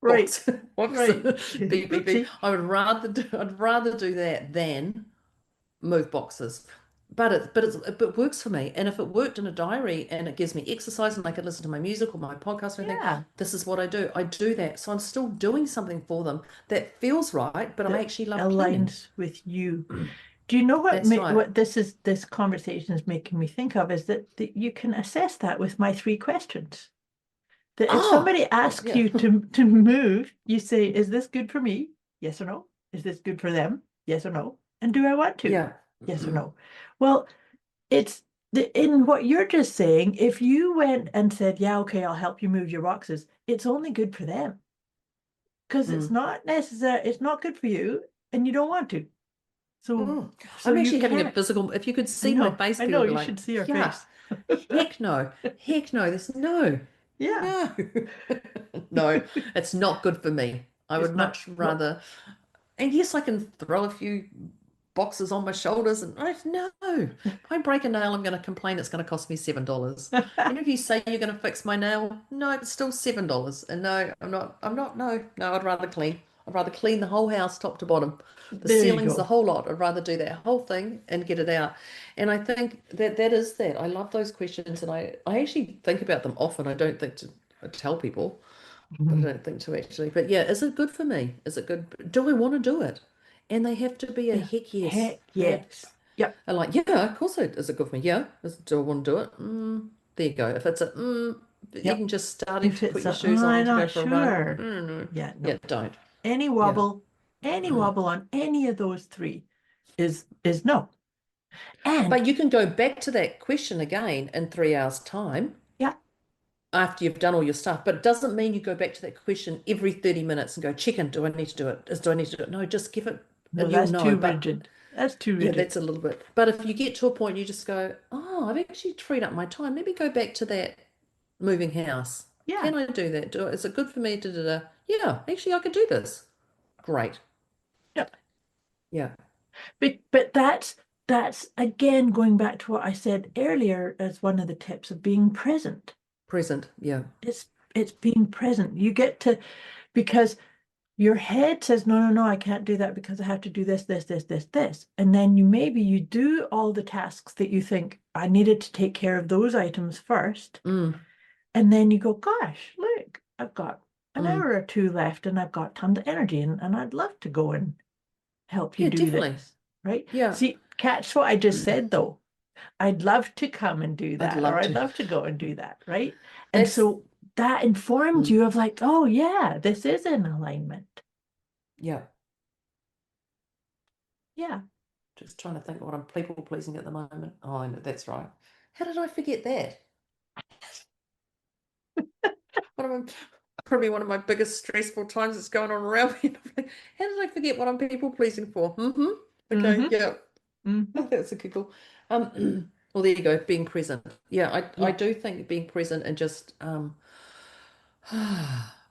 [SPEAKER 2] Right.
[SPEAKER 3] Whoops. Whoops.
[SPEAKER 2] Right.
[SPEAKER 3] Beep, beep, beep.
[SPEAKER 2] Oopsie.
[SPEAKER 3] I'd rather do that than move boxes. But it works for me. And if it worked in a diary and it gives me exercise and I can listen to my music or my podcast or anything,
[SPEAKER 2] Yeah.
[SPEAKER 3] this is what I do. I do that. So I'm still doing something for them that feels right, but I
[SPEAKER 2] That
[SPEAKER 3] actually love cleaning.
[SPEAKER 2] aligns with you. Do you know
[SPEAKER 3] That's right.
[SPEAKER 2] what this conversation is making me think of is that you can assess that with my 3 questions. That if
[SPEAKER 3] Oh,
[SPEAKER 2] somebody asks
[SPEAKER 3] yeah.
[SPEAKER 2] you to move, you say, is this good for me? Yes or no? Is this good for them? Yes or no? And do I want to?
[SPEAKER 3] Yeah.
[SPEAKER 2] Yes or no? Well, it's in what you're just saying, if you went and said, yeah, okay, I'll help you move your boxes, it's only good for them. Because it's
[SPEAKER 3] Mm.
[SPEAKER 2] not necessary, it's not good for you, and you don't want to. So
[SPEAKER 3] Mm.
[SPEAKER 2] so
[SPEAKER 3] I'm
[SPEAKER 2] you
[SPEAKER 3] actually having a
[SPEAKER 2] can't.
[SPEAKER 3] physical, if you could see my face,
[SPEAKER 2] I
[SPEAKER 3] people
[SPEAKER 2] know,
[SPEAKER 3] would be
[SPEAKER 2] you
[SPEAKER 3] like,
[SPEAKER 2] should see her
[SPEAKER 3] yeah,
[SPEAKER 2] face.
[SPEAKER 3] heck no, heck no, there's no,
[SPEAKER 2] Yeah,
[SPEAKER 3] no, no, it's not good for me. I
[SPEAKER 2] it's
[SPEAKER 3] would
[SPEAKER 2] not.
[SPEAKER 3] much
[SPEAKER 2] No,
[SPEAKER 3] rather, and yes, I can throw a few boxes on my shoulders and no, if I break a nail, I'm going to complain it's going to cost me $7. And if you say you're going to fix my nail, no, it's still $7. And no, no, I'd rather clean. I'd rather clean the whole house top to bottom. The
[SPEAKER 2] there you
[SPEAKER 3] ceilings, the
[SPEAKER 2] go.
[SPEAKER 3] whole lot. I'd rather do that whole thing and get it out. And I think that is that. I love those questions and I actually think about them often. I don't think to tell people, but I
[SPEAKER 2] Mhm.
[SPEAKER 3] don't think to actually. But yeah, is it good for me? Is it good? Do I want to do it? And they have to be a
[SPEAKER 2] Yeah.
[SPEAKER 3] heck yes.
[SPEAKER 2] Heck
[SPEAKER 3] They have
[SPEAKER 2] yes. Yep.
[SPEAKER 3] are like, yeah, of course it is it good for me? Yeah. Do I want to do it? There you go. If it's
[SPEAKER 2] Yep.
[SPEAKER 3] even just starting
[SPEAKER 2] If
[SPEAKER 3] to put
[SPEAKER 2] it's
[SPEAKER 3] your shoes
[SPEAKER 2] I'm
[SPEAKER 3] on to go
[SPEAKER 2] not
[SPEAKER 3] for a run,
[SPEAKER 2] sure.
[SPEAKER 3] no.
[SPEAKER 2] Yeah, no.
[SPEAKER 3] Yeah, don't.
[SPEAKER 2] Any
[SPEAKER 3] Yeah.
[SPEAKER 2] wobble, any wobble on any of those 3 is no. And
[SPEAKER 3] But you can go back to that question again in 3 hours' time
[SPEAKER 2] yeah,
[SPEAKER 3] after you've done all your stuff. But it doesn't mean you go back to that question every 30 minutes and go, check in, do I need to do it? Do I need to do it? No, just give it
[SPEAKER 2] no,
[SPEAKER 3] and you'll
[SPEAKER 2] that's
[SPEAKER 3] know.
[SPEAKER 2] too
[SPEAKER 3] But
[SPEAKER 2] rigid. That's too
[SPEAKER 3] yeah,
[SPEAKER 2] rigid.
[SPEAKER 3] that's a little bit. But if you get to a point you just go, oh, I've actually freed up my time. Let me go back to that moving house.
[SPEAKER 2] Yeah.
[SPEAKER 3] Can I do that? Is it good for me to do that? Yeah, actually, I could do this. Great.
[SPEAKER 2] Yeah.
[SPEAKER 3] Yeah.
[SPEAKER 2] But that's again going back to what I said earlier as one of the tips of being present.
[SPEAKER 3] Present. Yeah.
[SPEAKER 2] It's being present. You get to, because your head says, no, no, no, I can't do that because I have to do this, this, this, this, this. And then you do all the tasks that you think I needed to take care of those items first.
[SPEAKER 3] Mm.
[SPEAKER 2] And then you go, gosh, look, I've got an hour or two left and I've got tons of energy and I'd love to go and help you
[SPEAKER 3] Yeah,
[SPEAKER 2] do
[SPEAKER 3] definitely.
[SPEAKER 2] this, right?
[SPEAKER 3] Yeah.
[SPEAKER 2] See, catch what I just said though. I'd love to come and do
[SPEAKER 3] I'd
[SPEAKER 2] that,
[SPEAKER 3] love
[SPEAKER 2] or I'd
[SPEAKER 3] to.
[SPEAKER 2] love to go and do that, right? And
[SPEAKER 3] That's
[SPEAKER 2] so that informed
[SPEAKER 3] Mm,
[SPEAKER 2] you of like, oh yeah, this is in alignment.
[SPEAKER 3] yeah.
[SPEAKER 2] Yeah.
[SPEAKER 3] Just trying to think what I'm people pleasing at the moment. Oh, I know, that's right. How did I forget that? Probably one of my biggest stressful times that's going on around me. How did I forget what I'm people pleasing for? Okay,
[SPEAKER 2] Mm-hmm.
[SPEAKER 3] yeah.
[SPEAKER 2] Mm-hmm.
[SPEAKER 3] That's a giggle. Well, there you go, being present. Yeah, I
[SPEAKER 2] Yeah.
[SPEAKER 3] do think being present and just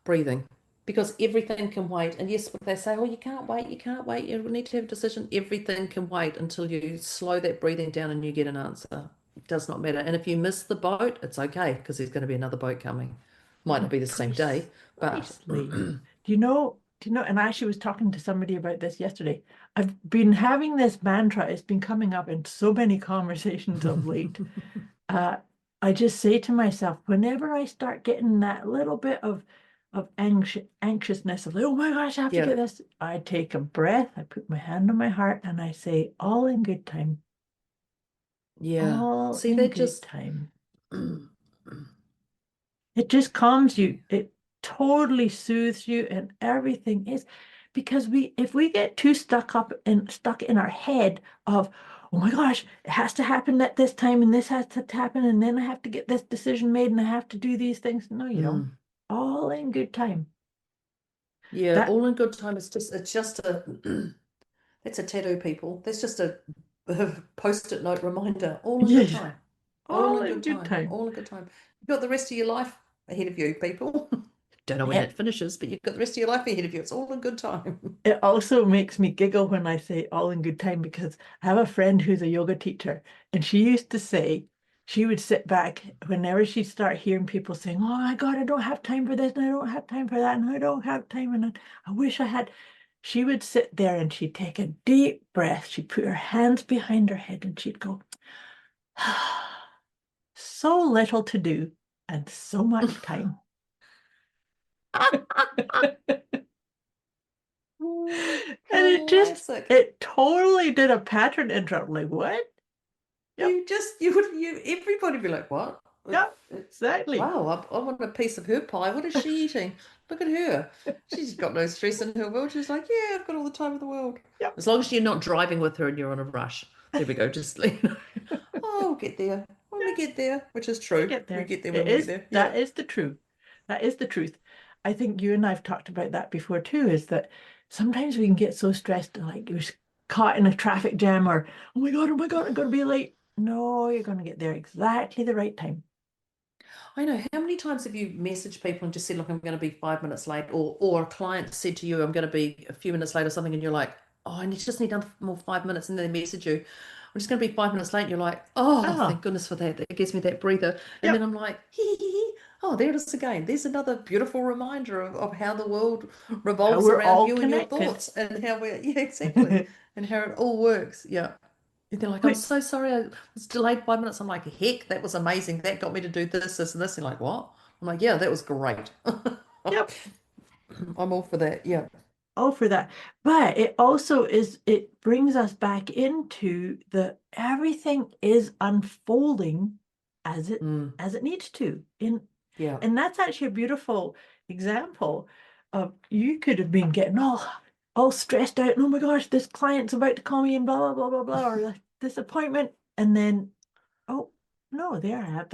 [SPEAKER 3] breathing. Because everything can wait. And yes, they say, oh, you can't wait, you need to have a decision. Everything can wait until you slow that breathing down and you get an answer. It does not matter. And if you miss the boat, it's okay because there's going to be another boat coming. Might not be the same day, but
[SPEAKER 2] Precisely. And I actually was talking to somebody about this yesterday. I've been having this mantra, it's been coming up in so many conversations of late. I just say to myself, whenever I start getting that little bit of anxiousness of like, oh my gosh, I have to
[SPEAKER 3] yeah,
[SPEAKER 2] get this, I take a breath, I put my hand on my heart, and I say, all in good time,
[SPEAKER 3] yeah.
[SPEAKER 2] all
[SPEAKER 3] See,
[SPEAKER 2] in
[SPEAKER 3] that
[SPEAKER 2] good
[SPEAKER 3] just
[SPEAKER 2] time. It just calms you. It totally soothes you, and everything is because if we get too stuck in our head of, oh my gosh, it has to happen at this time and this has to happen, and then I have to get this decision made and I have to do these things. No, you don't. All in good time.
[SPEAKER 3] Yeah,
[SPEAKER 2] That
[SPEAKER 3] all in good time. It's just a that's a tattoo, people. That's just a post-it note reminder. All in good
[SPEAKER 2] yes,
[SPEAKER 3] time. All
[SPEAKER 2] all
[SPEAKER 3] in
[SPEAKER 2] in
[SPEAKER 3] good
[SPEAKER 2] good
[SPEAKER 3] time.
[SPEAKER 2] time.
[SPEAKER 3] All in good time. You've got the rest of your life ahead of you, people. Don't know when
[SPEAKER 2] Yeah.
[SPEAKER 3] it finishes, but you've got the rest of your life ahead of you. It's all in good time.
[SPEAKER 2] It also makes me giggle when I say all in good time because I have a friend who's a yoga teacher, and she used to say she would sit back whenever she'd start hearing people saying, oh my God, I don't have time for this, and I don't have time for that, and I don't have time, and I wish I had. She would sit there and she'd take a deep breath. She'd put her hands behind her head and she'd go, so little to do and so much time. And
[SPEAKER 3] Classic.
[SPEAKER 2] it totally did a pattern interrupt. Like, what? Yep.
[SPEAKER 3] Everybody be like, what?
[SPEAKER 2] Yep, exactly.
[SPEAKER 3] Wow, I want a piece of her pie. What is she eating? Look at her. She's got no stress in her world. She's like, yeah, I've got all the time in the world.
[SPEAKER 2] Yep.
[SPEAKER 3] As long as you're not driving with her and you're on a rush. There we go. Just, oh, I'll get there when we get there, which is
[SPEAKER 2] We
[SPEAKER 3] true.
[SPEAKER 2] get
[SPEAKER 3] We
[SPEAKER 2] there.
[SPEAKER 3] get there
[SPEAKER 2] It
[SPEAKER 3] when we get
[SPEAKER 2] is,
[SPEAKER 3] there. Yeah.
[SPEAKER 2] that is the truth. That is the truth. I think you and I've talked about that before too, is that sometimes we can get so stressed, like you're caught in a traffic jam or, oh my God, I'm going to be late. No, you're going to get there exactly the right time.
[SPEAKER 3] I know. How many times have you messaged people and just said, look, I'm going to be 5 minutes late, or a client said to you, I'm going to be a few minutes late or something, and you're like, oh, I just need another more 5 minutes, and then they message you, I'm just going to be 5 minutes late, and you're like, oh,
[SPEAKER 2] Oh,
[SPEAKER 3] thank goodness for that. That gives me that breather. And then
[SPEAKER 2] yep.
[SPEAKER 3] I'm like, oh, there it is again. There's another beautiful reminder of how the world
[SPEAKER 2] How
[SPEAKER 3] revolves
[SPEAKER 2] we're
[SPEAKER 3] around
[SPEAKER 2] all
[SPEAKER 3] you and your
[SPEAKER 2] connected.
[SPEAKER 3] thoughts, and how yeah, exactly, and how it all works. Yeah. And they're like, I'm
[SPEAKER 2] Wait,
[SPEAKER 3] so sorry, I was delayed 5 minutes. I'm like, heck, that was amazing. That got me to do this, and this. And like, what? I'm like, yeah, that was great.
[SPEAKER 2] yep.
[SPEAKER 3] I'm all for that. Yeah.
[SPEAKER 2] All for that. But it brings us back into the everything is unfolding as it
[SPEAKER 3] Mm,
[SPEAKER 2] needs to.
[SPEAKER 3] yeah.
[SPEAKER 2] And that's actually a beautiful example of you could have been getting all stressed out, and oh my gosh, this client's about to call me and blah blah blah blah blah, or this appointment, and then oh no, there I have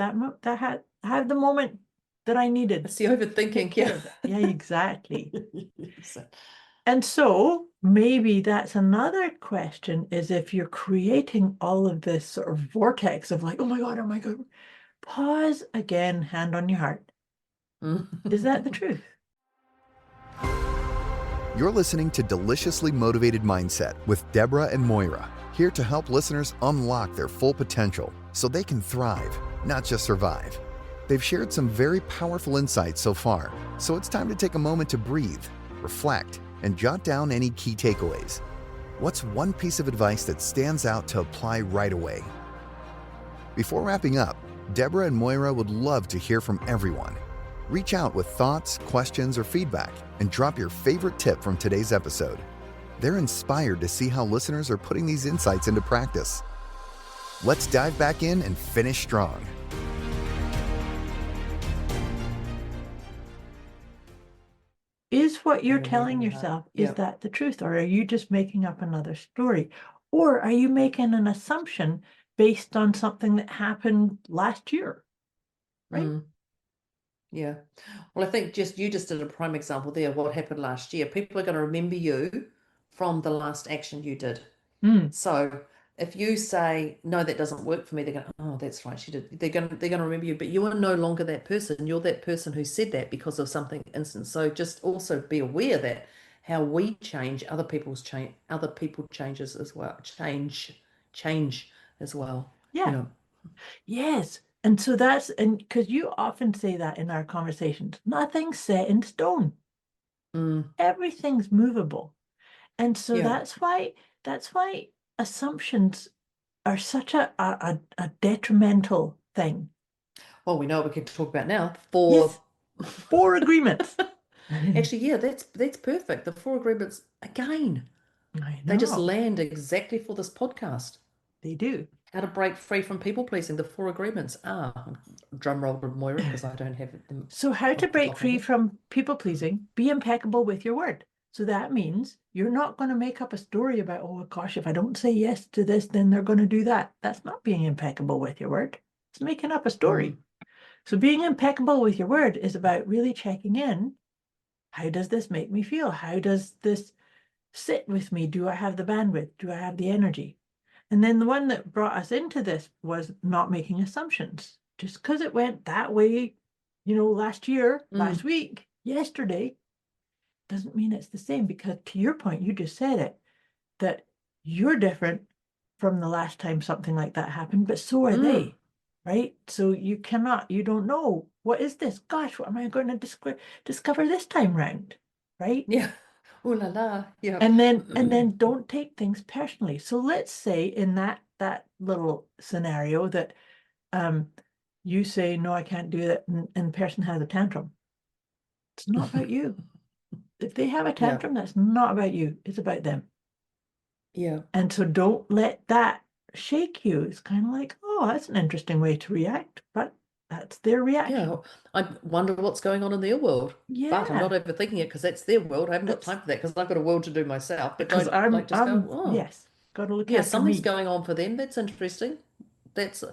[SPEAKER 2] I have the moment that I needed
[SPEAKER 3] It's the
[SPEAKER 2] to take
[SPEAKER 3] overthinking.
[SPEAKER 2] care
[SPEAKER 3] Yeah.
[SPEAKER 2] of it. Yeah, exactly.
[SPEAKER 3] So-
[SPEAKER 2] And so maybe that's another question, is if you're creating all of this sort of vortex of like, oh my God, pause again, hand on your heart. Is that the truth?
[SPEAKER 1] You're listening to Deliciously Motivated Mindset with Deborah and Moira, here to help listeners unlock their full potential so they can thrive, not just survive. They've shared some very powerful insights so far, so it's time to take a moment to breathe, reflect, and jot down any key takeaways. What's one piece of advice that stands out to apply right away? Before wrapping up, Deborah and Moira would love to hear from everyone. Reach out with thoughts, questions, or feedback and drop your favorite tip from today's episode. They're inspired to see how listeners are putting these insights into practice. Let's dive back in and finish strong.
[SPEAKER 2] Is what you're
[SPEAKER 3] Very
[SPEAKER 2] telling
[SPEAKER 3] moving heart.
[SPEAKER 2] yourself, is
[SPEAKER 3] Yep.
[SPEAKER 2] that the truth? Or are you just making up another story? Or are you making an assumption based on something that happened last year? Right?
[SPEAKER 3] Mm. Yeah. Well, I think you just did a prime example there, what happened last year. People are going to remember you from the last action you did.
[SPEAKER 2] Mm.
[SPEAKER 3] So if you say, no, that doesn't work for me, they're going, oh, that's right, she did. They're going to remember you, but you are no longer that person. You're that person who said that because of something instant. So just also be aware that how we change, other people changes as well, change as well.
[SPEAKER 2] Yeah.
[SPEAKER 3] You know.
[SPEAKER 2] Yes. And so and because you often say that in our conversations, nothing's set in stone.
[SPEAKER 3] Mm,
[SPEAKER 2] Everything's movable. And so
[SPEAKER 3] yeah.
[SPEAKER 2] that's why assumptions are such a detrimental thing.
[SPEAKER 3] Well, we know what we can talk about now.
[SPEAKER 2] Yes, 4 agreements.
[SPEAKER 3] Actually, yeah, that's perfect. The 4 agreements again.
[SPEAKER 2] I
[SPEAKER 3] They just
[SPEAKER 2] know.
[SPEAKER 3] land exactly for this podcast.
[SPEAKER 2] They do.
[SPEAKER 3] How to break free from people pleasing. The 4 agreements. Drum roll with Moira because I don't have them
[SPEAKER 2] So how to
[SPEAKER 3] off the
[SPEAKER 2] break
[SPEAKER 3] top of my
[SPEAKER 2] free
[SPEAKER 3] head.
[SPEAKER 2] from people pleasing, be impeccable with your word. So that means you're not going to make up a story about, oh gosh, if I don't say yes to this, then they're going to do that. That's not being impeccable with your word. It's making up a story.
[SPEAKER 3] Mm,
[SPEAKER 2] So being impeccable with your word is about really checking in. How does this make me feel? How does this sit with me? Do I have the bandwidth? Do I have the energy? And then the one that brought us into this was not making assumptions. Just because it went that way, last year, last
[SPEAKER 3] mm,
[SPEAKER 2] week, yesterday, doesn't mean it's the same. Because to your point, you just said it, that you're different from the last time something like that happened, but so are
[SPEAKER 3] mm.
[SPEAKER 2] they, right? So you don't know, what is this? Gosh, what am I going to discover this time round, right?
[SPEAKER 3] Yeah. Ooh la la. Yeah.
[SPEAKER 2] And then don't take things personally. So let's say in that little scenario that um you say, no, I can't do that, and the person has a tantrum. It's not about you. If they have a
[SPEAKER 3] Yeah.
[SPEAKER 2] tantrum, that's not about you. It's about them.
[SPEAKER 3] Yeah.
[SPEAKER 2] And so don't let that shake you. It's kind of like, oh, that's an interesting way to react, but that's their reaction.
[SPEAKER 3] Yeah. I wonder what's going on in their world. But I'm not
[SPEAKER 2] Yeah,
[SPEAKER 3] overthinking it because that's their world. I haven't got
[SPEAKER 2] that's
[SPEAKER 3] time for that because I've got a world to do myself. But
[SPEAKER 2] because
[SPEAKER 3] don't like just go, oh,
[SPEAKER 2] yes, got to look
[SPEAKER 3] yeah,
[SPEAKER 2] after
[SPEAKER 3] something's
[SPEAKER 2] me.
[SPEAKER 3] going on for them. That's interesting. That's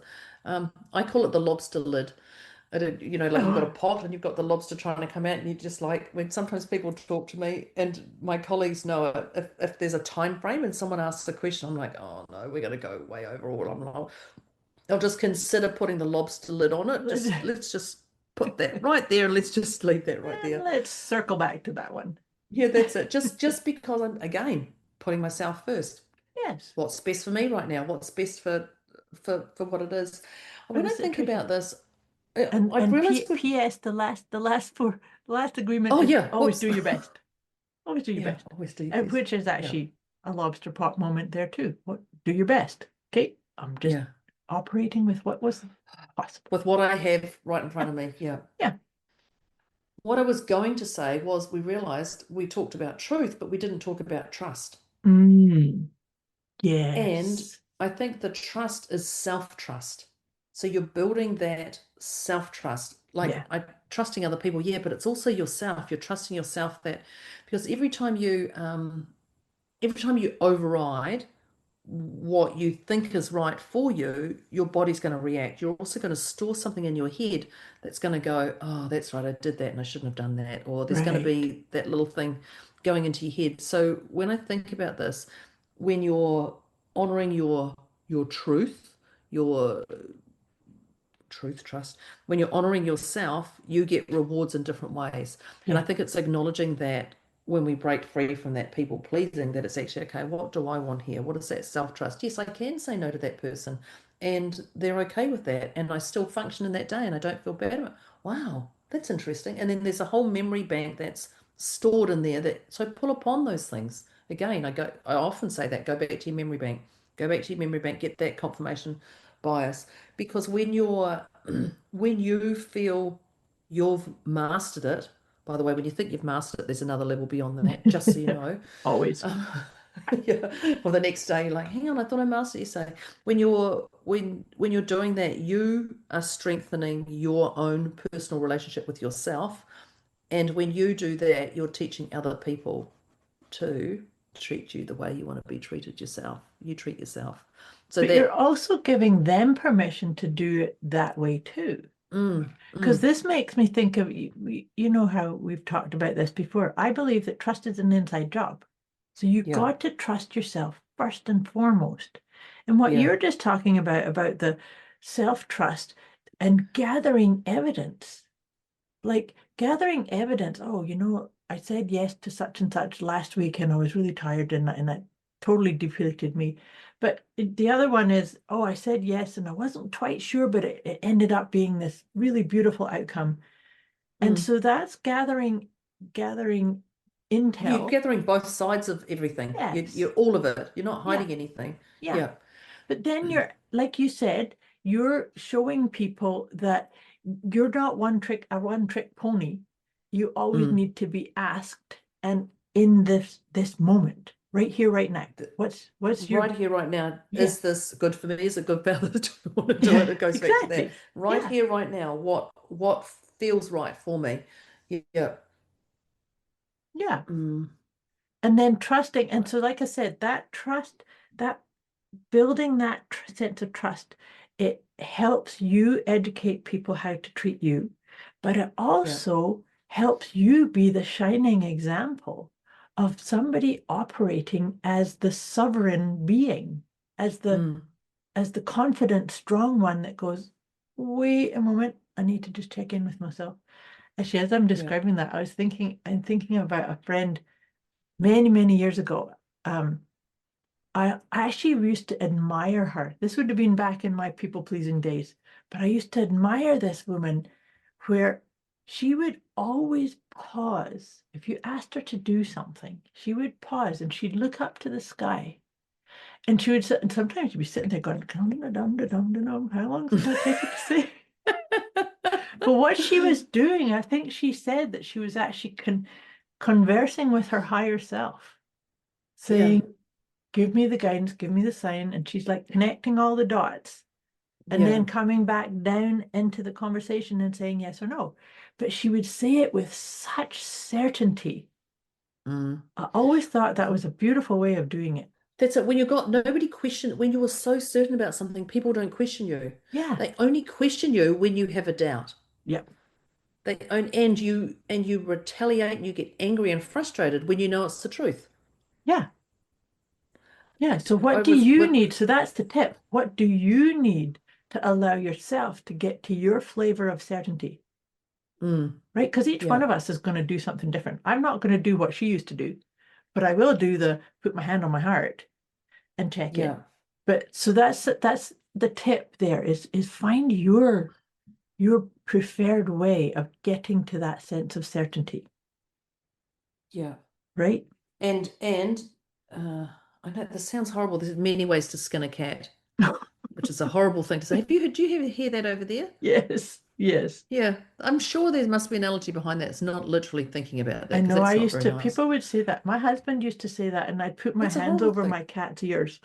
[SPEAKER 3] I call it the lobster lid. Like you've got a
[SPEAKER 2] Oh,
[SPEAKER 3] pot and you've got the lobster trying to come out, and you just like when sometimes people talk to me and my colleagues know it, if there's a time frame and someone asks a question, I'm like, oh no, we're gonna go way over all. I'll just consider putting the lobster lid on it. Let's just put that right there and let's just leave that right
[SPEAKER 2] and
[SPEAKER 3] there.
[SPEAKER 2] let's circle back to that one.
[SPEAKER 3] Yeah, that's it. Just because I'm again putting myself first.
[SPEAKER 2] Yes,
[SPEAKER 3] What's best for me right now? What's best for what it is?
[SPEAKER 2] for
[SPEAKER 3] When
[SPEAKER 2] the
[SPEAKER 3] I think
[SPEAKER 2] situation.
[SPEAKER 3] about this, I've
[SPEAKER 2] And
[SPEAKER 3] realized
[SPEAKER 2] P.S. The last agreement
[SPEAKER 3] oh
[SPEAKER 2] is
[SPEAKER 3] yeah,
[SPEAKER 2] always
[SPEAKER 3] whoops.
[SPEAKER 2] do your best. Always do your
[SPEAKER 3] Yeah,
[SPEAKER 2] best.
[SPEAKER 3] always do your best.
[SPEAKER 2] Which is
[SPEAKER 3] Yeah,
[SPEAKER 2] actually a lobster pot moment there too. What do your best? Okay, I'm just
[SPEAKER 3] yeah.
[SPEAKER 2] operating with what was possible.
[SPEAKER 3] With what I have right in front of me. Yeah.
[SPEAKER 2] Yeah.
[SPEAKER 3] What I was going to say was we realized we talked about truth, but we didn't talk about trust.
[SPEAKER 2] Mm,
[SPEAKER 3] And
[SPEAKER 2] yes.
[SPEAKER 3] I think the trust is self-trust. So you're building that self-trust. Like
[SPEAKER 2] Yeah.
[SPEAKER 3] I trusting other people, yeah, but it's also yourself. You're trusting yourself that because every time you override what you think is right for you, your body's going to react. You're also going to store something in your head that's going to go, oh, that's right, I did that and I shouldn't have done that. Or there's going to
[SPEAKER 2] Right.
[SPEAKER 3] be that little thing going into your head. So when I think about this, when you're honoring your your truth, trust, when you're honoring yourself, you get rewards in different ways. And I
[SPEAKER 2] Yeah.
[SPEAKER 3] think it's acknowledging that when we break free from that people pleasing, that it's actually, okay, what do I want here? What is that self trust? Yes, I can say no to that person and they're okay with that. And I still function in that day and I don't feel bad about it. Wow, that's interesting. And then there's a whole memory bank that's stored in there that, so pull upon those things. Again, I often say that, go back to your memory bank, go back to your memory bank, get that confirmation bias because when you feel you've mastered it. By the way, when you think you've mastered it, there's another level beyond that, just so you know.
[SPEAKER 2] Always.
[SPEAKER 3] Yeah. Or the next day, you're like, hang on, I thought I mastered it. You say, when you're doing that, you are strengthening your own personal relationship with yourself. And when you do that, you're teaching other people to treat you the way you want to be treated yourself. You treat yourself. So
[SPEAKER 2] But you're
[SPEAKER 3] that,
[SPEAKER 2] also giving them permission to do it that way too. Because this makes me think of, you know how we've talked about this before. I believe that trust is an inside job. So you've
[SPEAKER 3] yeah,
[SPEAKER 2] got to trust yourself first and foremost. And what
[SPEAKER 3] yeah,
[SPEAKER 2] you're just talking about the self-trust and gathering evidence, like gathering evidence. Oh, I said yes to such and such last week and I was really tired and that totally depleted me. But the other one is, oh, I said yes and I wasn't quite sure, but it ended up being this really beautiful outcome. And so that's gathering
[SPEAKER 3] You're
[SPEAKER 2] intel.
[SPEAKER 3] gathering both sides of everything. You're
[SPEAKER 2] Yes.
[SPEAKER 3] all of it. You're not
[SPEAKER 2] Yeah.
[SPEAKER 3] hiding anything.
[SPEAKER 2] Yeah.
[SPEAKER 3] Yeah.
[SPEAKER 2] But then you're, like you said, you're showing people that you're not a one trick pony. You always
[SPEAKER 3] Mm.
[SPEAKER 2] need to be asked and in this moment, right here, right now. What's your
[SPEAKER 3] Right here, right now.
[SPEAKER 2] yeah.
[SPEAKER 3] Is this good for me? Is it good for others? Do I want to do
[SPEAKER 2] Yeah,
[SPEAKER 3] it? It goes back to that.
[SPEAKER 2] exactly.
[SPEAKER 3] Right
[SPEAKER 2] Yeah.
[SPEAKER 3] here, right now. What feels right for me? Yeah.
[SPEAKER 2] Yeah.
[SPEAKER 3] Mm.
[SPEAKER 2] And then trusting. And
[SPEAKER 3] Right.
[SPEAKER 2] so, like I said, that trust, that building that sense of trust, it helps you educate people how to treat you, but it
[SPEAKER 3] Yeah.
[SPEAKER 2] also helps you be the shining example of somebody operating as the sovereign being, as the
[SPEAKER 3] Mm.
[SPEAKER 2] as the confident, strong one that goes, wait a moment, I need to just check in with myself. Actually, as I'm
[SPEAKER 3] Yeah.
[SPEAKER 2] describing that, I'm thinking about a friend many, many years ago. I actually used to admire her. This would have been back in my people-pleasing days, but I used to admire this woman where she would always pause. If you asked her to do something, she would pause and she'd look up to the sky. And she would sit, and sometimes she'd be sitting there going, dum da dum da dum da dum. How long is it going to take her to say? But what she was doing, I think she said that she was actually conversing with her higher self,
[SPEAKER 3] Yeah.
[SPEAKER 2] saying, give me the guidance, give me the sign. And she's like connecting all the dots and
[SPEAKER 3] Yeah.
[SPEAKER 2] then coming back down into the conversation and saying yes or no. But she would say it with such certainty.
[SPEAKER 3] Mm.
[SPEAKER 2] I always thought that was a beautiful way of doing it.
[SPEAKER 3] That's it. When you got nobody question, when you were so certain about something, people don't question you.
[SPEAKER 2] Yeah.
[SPEAKER 3] They only question you when you have a doubt.
[SPEAKER 2] Yep.
[SPEAKER 3] They and you retaliate and you get angry and frustrated when you know it's the truth.
[SPEAKER 2] Yeah. Yeah. So
[SPEAKER 3] I
[SPEAKER 2] what do
[SPEAKER 3] was
[SPEAKER 2] you
[SPEAKER 3] with
[SPEAKER 2] need? So that's the tip. What do you need to allow yourself to get to your flavor of certainty? Right? Because each one
[SPEAKER 3] yeah,
[SPEAKER 2] of us is going to do something different. I'm not going to do what she used to do, but I will do the put my hand on my heart and check
[SPEAKER 3] yeah,
[SPEAKER 2] in. But so that's the tip there is find your preferred way of getting to that sense of certainty,
[SPEAKER 3] yeah.
[SPEAKER 2] right?
[SPEAKER 3] And I know this sounds horrible. There's many ways to skin a cat, which is a horrible thing to say. Do you ever hear that over there?
[SPEAKER 2] Yes, yes.
[SPEAKER 3] Yeah, I'm sure there must be an analogy behind that. It's not literally thinking about that
[SPEAKER 2] I
[SPEAKER 3] because
[SPEAKER 2] know I
[SPEAKER 3] that's not
[SPEAKER 2] used
[SPEAKER 3] very
[SPEAKER 2] to,
[SPEAKER 3] nice.
[SPEAKER 2] people would say that. My husband used to say that, and I'd put my
[SPEAKER 3] It's a
[SPEAKER 2] hands
[SPEAKER 3] horrible
[SPEAKER 2] over
[SPEAKER 3] thing.
[SPEAKER 2] my cat's ears.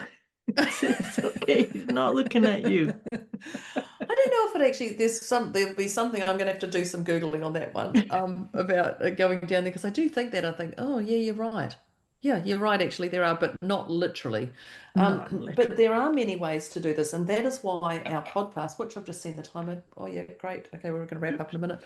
[SPEAKER 2] It's okay, he's not looking at you.
[SPEAKER 3] I don't know if it actually there'll be something I'm going to have to do some Googling on that one about going down there because I do think that I think, oh yeah, you're right. Yeah, you're right, actually there are, but not literally.
[SPEAKER 2] Not
[SPEAKER 3] But
[SPEAKER 2] literally.
[SPEAKER 3] there are many ways to do this, and that is why our podcast, which I've just seen the timer. Oh yeah, great. Okay, we're going to wrap up in a minute.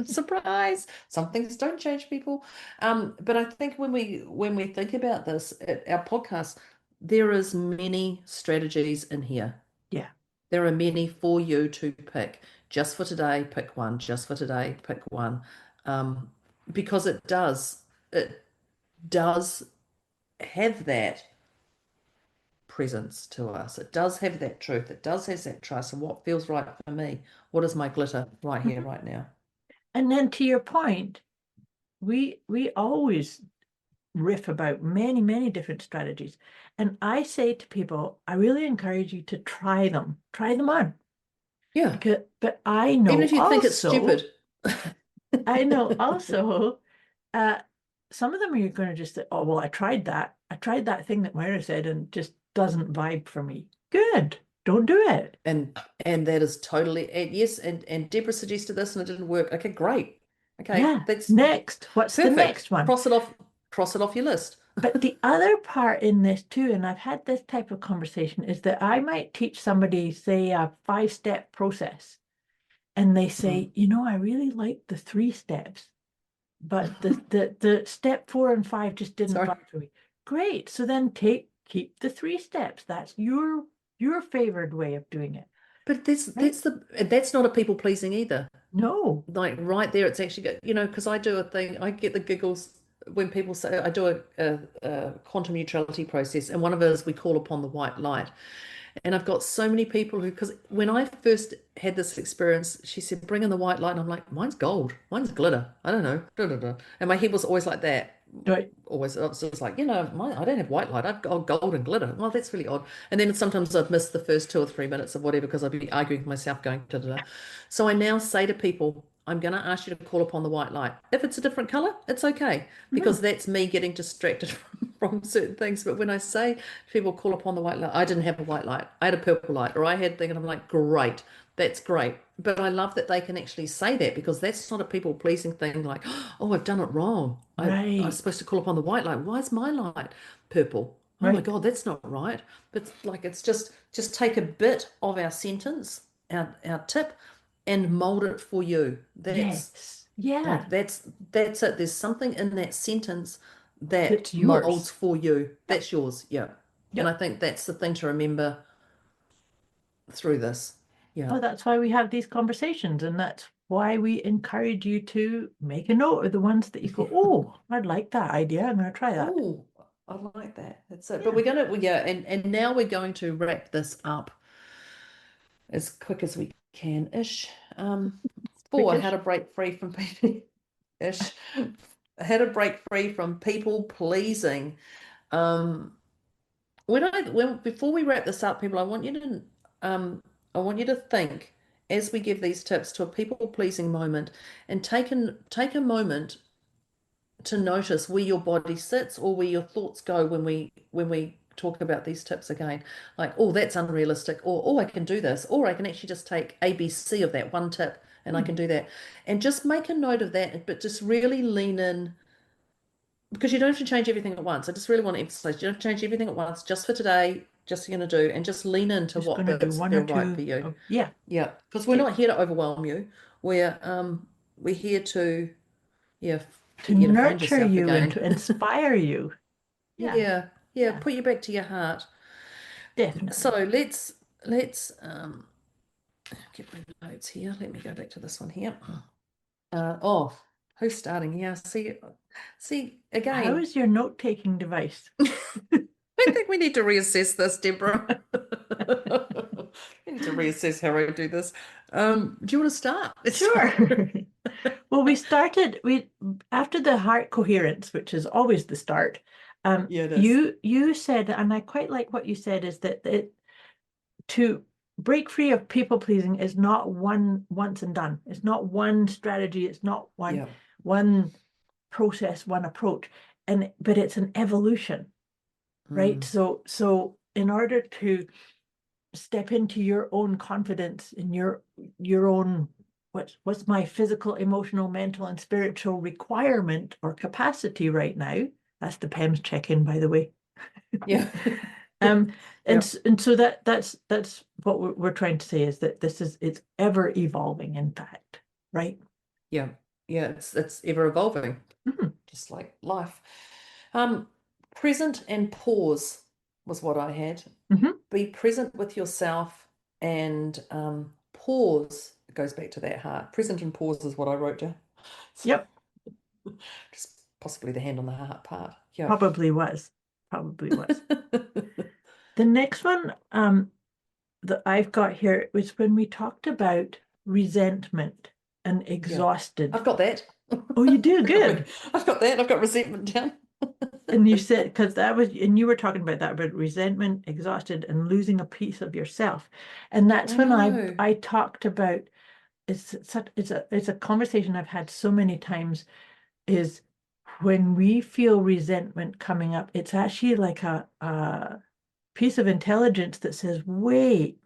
[SPEAKER 3] Surprise! Some things don't change people. But I think when we think about this, our podcast, there is many strategies in here.
[SPEAKER 2] Yeah.
[SPEAKER 3] There are many for you to pick. Just for today, pick one. Just for today, pick one. Um, because it does have that presence to us. It does have that truth. It does have that trust. And what feels right for me? What is my glitter right here,
[SPEAKER 2] Mhm.
[SPEAKER 3] right now?
[SPEAKER 2] And then to your point, we always riff about many, many different strategies. And I say to people, I really encourage you to try them on.
[SPEAKER 3] Yeah.
[SPEAKER 2] But I
[SPEAKER 3] Even
[SPEAKER 2] know
[SPEAKER 3] if you think it's
[SPEAKER 2] also,
[SPEAKER 3] stupid.
[SPEAKER 2] I know also, uh, some of them you're going to just say, oh, well, I tried that. I tried that thing that Moira said and just doesn't vibe for me. Good. Don't do it.
[SPEAKER 3] And that is totally, and yes, and Deborah suggested this and it didn't work. Okay, great. Okay,
[SPEAKER 2] Yeah.
[SPEAKER 3] that's
[SPEAKER 2] Next. What's the
[SPEAKER 3] perfect.
[SPEAKER 2] next one?
[SPEAKER 3] Cross it off your list.
[SPEAKER 2] But the other part in this too, and I've had this type of conversation, is that I might teach somebody, say, a 5-step process, and they say, I really like the 3 steps, but the step 4 and 5 just didn't
[SPEAKER 3] Sorry.
[SPEAKER 2] vibe for me. Great. So then keep the 3 steps. That's your favored way of doing it.
[SPEAKER 3] But that's
[SPEAKER 2] Right?
[SPEAKER 3] that's not a people pleasing either.
[SPEAKER 2] No.
[SPEAKER 3] Like right there, it's actually good, because I do a thing, I get the giggles when people say I do a quantum neutrality process, and one of it is we call upon the white light. And I've got so many people who, because when I first had this experience, she said, bring in the white light. And I'm like, mine's gold, mine's glitter. I don't know. Da, da, da. And my head was always like that.
[SPEAKER 2] Right.
[SPEAKER 3] Always, I was just like, I don't have white light. I've got gold and glitter. Well, that's really odd. And then sometimes I'd miss the first 2 or 3 minutes of whatever because I'd be arguing with myself going, da, da, da. So I now say to people, I'm going to ask you to call upon the white light. If it's a different color, it's okay, because that's me getting distracted from certain things. But when I say people call upon the white light, I didn't have a white light. I had a purple light, or I had thing, and I'm like, great, that's great. But I love that they can actually say that, because that's not a people pleasing thing. Like, oh, I've done it wrong. I
[SPEAKER 2] Right.
[SPEAKER 3] was supposed to call upon the white light. Why is my light purple? Oh my
[SPEAKER 2] Right.
[SPEAKER 3] God, that's not right. But like, it's just take a bit of our sentence, our tip, and mold it for you. That's
[SPEAKER 2] Yes. Yeah.
[SPEAKER 3] like that's it. There's something in that sentence that
[SPEAKER 2] That's yours.
[SPEAKER 3] molds for you. That's yours. Yeah.
[SPEAKER 2] Yep.
[SPEAKER 3] And I think that's the thing to remember through this. Yeah.
[SPEAKER 2] Well, that's why we have these conversations, and that's why we encourage you to make a note of the ones that you go, oh, I'd like that idea. I'm going to try that.
[SPEAKER 3] Oh, I like that. That's it. But we're gonna, and now we're going to wrap this up as quick as we can ish. For
[SPEAKER 2] Quick-ish.
[SPEAKER 3] how to break free from people ish. How to break free from people pleasing. Before we wrap this up, people, I want you to think, as we give these tips, to a people pleasing moment, and take a moment to notice where your body sits or where your thoughts go when we talk about these tips again. Like, oh, that's unrealistic, or oh, I can do this, or I can actually just take ABC of that one tip and I can do that. And just make a note of that, but just really lean in, because you don't have to change everything at once. I just really want to emphasize, you don't have to change everything at once, just for today, just you're going to do, and just lean into
[SPEAKER 2] Just
[SPEAKER 3] what
[SPEAKER 2] going to do
[SPEAKER 3] bits
[SPEAKER 2] one
[SPEAKER 3] feel
[SPEAKER 2] or
[SPEAKER 3] right
[SPEAKER 2] two.
[SPEAKER 3] for you.
[SPEAKER 2] Yeah.
[SPEAKER 3] Yeah, because we're not here to overwhelm you. We're here to, yeah,
[SPEAKER 2] To
[SPEAKER 3] get you to find
[SPEAKER 2] nurture
[SPEAKER 3] yourself
[SPEAKER 2] you and
[SPEAKER 3] again.
[SPEAKER 2] to inspire you.
[SPEAKER 3] Yeah,
[SPEAKER 2] Yeah.
[SPEAKER 3] put you back to your heart.
[SPEAKER 2] Definitely.
[SPEAKER 3] So let's get my notes here. Let me go back to this one here. Who's starting here? See
[SPEAKER 2] How
[SPEAKER 3] again.
[SPEAKER 2] is your note-taking device?
[SPEAKER 3] I think we need to reassess this, Deborah. We need to reassess how I do this. Do you want to start?
[SPEAKER 2] Sure. Well, after the heart coherence, which is always the start.
[SPEAKER 3] Yeah, it is.
[SPEAKER 2] You said, and I quite like what you said, is that to break free of people pleasing is not one once and done. It's not one strategy. It's not one process, one approach, but it's an evolution, right? So in order to step into your own confidence in your own, what's my physical, emotional, mental, and spiritual requirement or capacity right now? That's the PEMS check-in, by the way.
[SPEAKER 3] Yeah.
[SPEAKER 2] And so that's what we're trying to say, is that it's ever evolving, in fact, right?
[SPEAKER 3] Yeah. It's ever evolving, just like life. Present and pause was what I had. Be present with yourself, and pause. It goes back to that heart. Present and pause is what I wrote down.
[SPEAKER 2] Yep.
[SPEAKER 3] Just possibly the hand on the heart part. Yeah.
[SPEAKER 2] Probably was. The next one that I've got here was when we talked about resentment and exhausted.
[SPEAKER 3] I've got that.
[SPEAKER 2] Oh, you do? Good.
[SPEAKER 3] I've got that. I've got resentment down.
[SPEAKER 2] And you said, because that was, and you were talking about resentment, exhausted, and losing a piece of yourself. And that's
[SPEAKER 3] I
[SPEAKER 2] when
[SPEAKER 3] know.
[SPEAKER 2] I talked about, it's a conversation I've had so many times, is when we feel resentment coming up, it's actually like a piece of intelligence that says, wait,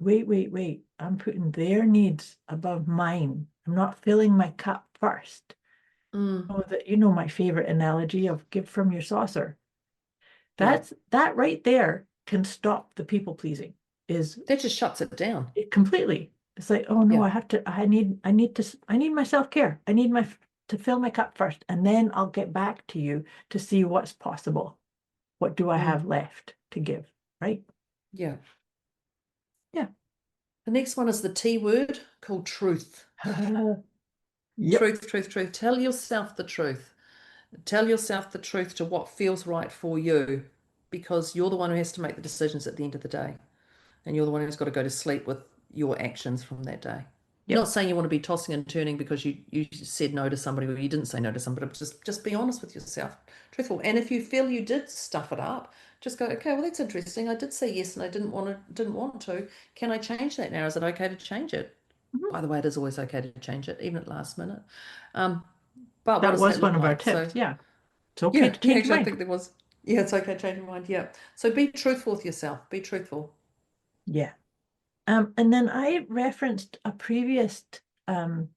[SPEAKER 2] I'm putting their needs above mine. I'm not filling my cup first.
[SPEAKER 3] Mm,
[SPEAKER 2] Oh, that, you know, my favorite analogy of give from your saucer.
[SPEAKER 3] yeah.
[SPEAKER 2] That right there can stop the people pleasing, is
[SPEAKER 3] That just shuts it down.
[SPEAKER 2] it completely. It's like, oh no,
[SPEAKER 3] Yeah.
[SPEAKER 2] I need my self-care. I need to fill my cup first, and then I'll get back to you to see what's possible. What do I
[SPEAKER 3] Mm,
[SPEAKER 2] have left to give? Right?
[SPEAKER 3] yeah.
[SPEAKER 2] Yeah.
[SPEAKER 3] The next one is the T word called truth.
[SPEAKER 2] Yep.
[SPEAKER 3] Truth, truth, truth. Tell yourself the truth. Tell yourself the truth to what feels right for you, because you're the one who has to make the decisions at the end of the day. And you're the one who's got to go to sleep with your actions from that day.
[SPEAKER 2] Yep.
[SPEAKER 3] Not saying you want to be tossing and turning because you said no to somebody or you didn't say no to somebody, but just be honest with yourself, truthful. And if you feel you did stuff it up, just go, okay, well that's interesting. I did say yes and I didn't want to. Can I change that now? Is it okay to change it?
[SPEAKER 2] Mhm.
[SPEAKER 3] By the way, it is always okay to change it, even at last minute. Um, but what
[SPEAKER 2] That
[SPEAKER 3] does that
[SPEAKER 2] was one
[SPEAKER 3] look
[SPEAKER 2] of our
[SPEAKER 3] like? So
[SPEAKER 2] tips. Yeah. It's okay
[SPEAKER 3] yeah,
[SPEAKER 2] to
[SPEAKER 3] yeah,
[SPEAKER 2] change your
[SPEAKER 3] actually I
[SPEAKER 2] mind.
[SPEAKER 3] think there was, yeah, it's okay to change your mind. Yeah. So be truthful with yourself. Be truthful.
[SPEAKER 2] Yeah. And then I referenced a previous um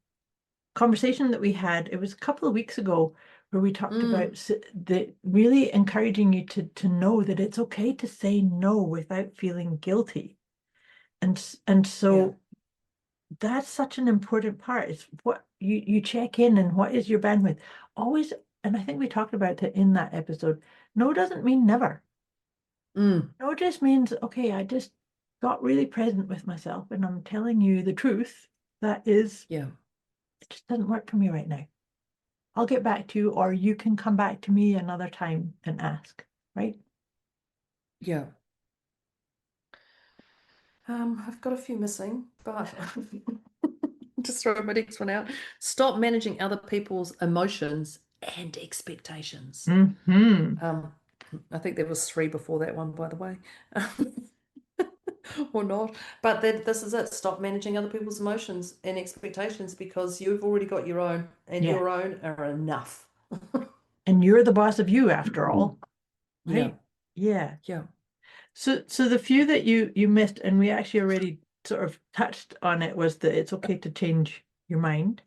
[SPEAKER 2] conversation that we had. It was a couple of weeks ago where we talked about
[SPEAKER 3] Mm,
[SPEAKER 2] the really encouraging you to know that it's okay to say no without feeling guilty. And
[SPEAKER 3] yeah.
[SPEAKER 2] so that's such an important part. It's what you check in and what is your bandwidth. Always, and I think we talked about it in that episode. No doesn't mean never.
[SPEAKER 3] Mm,
[SPEAKER 2] No just means, okay, I just got really present with myself and I'm telling you the truth. That is,
[SPEAKER 3] yeah.
[SPEAKER 2] it just doesn't work for me right now. I'll get back to you, or you can come back to me another time and ask, right?
[SPEAKER 3] Yeah. I've got a few missing, but just throw my next one out. Stop managing other people's emotions and expectations.
[SPEAKER 2] Hmm.
[SPEAKER 3] Um, I think there was three before that one, by the way, or not. But then this is it. Stop managing other people's emotions and expectations because you've already got your own, and
[SPEAKER 2] Yeah.
[SPEAKER 3] your own are enough.
[SPEAKER 2] And you're the boss of you after all,
[SPEAKER 3] Yeah,
[SPEAKER 2] right? Yeah.
[SPEAKER 3] yeah.
[SPEAKER 2] So the few that you missed, and we actually already sort of touched on it, was that it's okay to change your mind.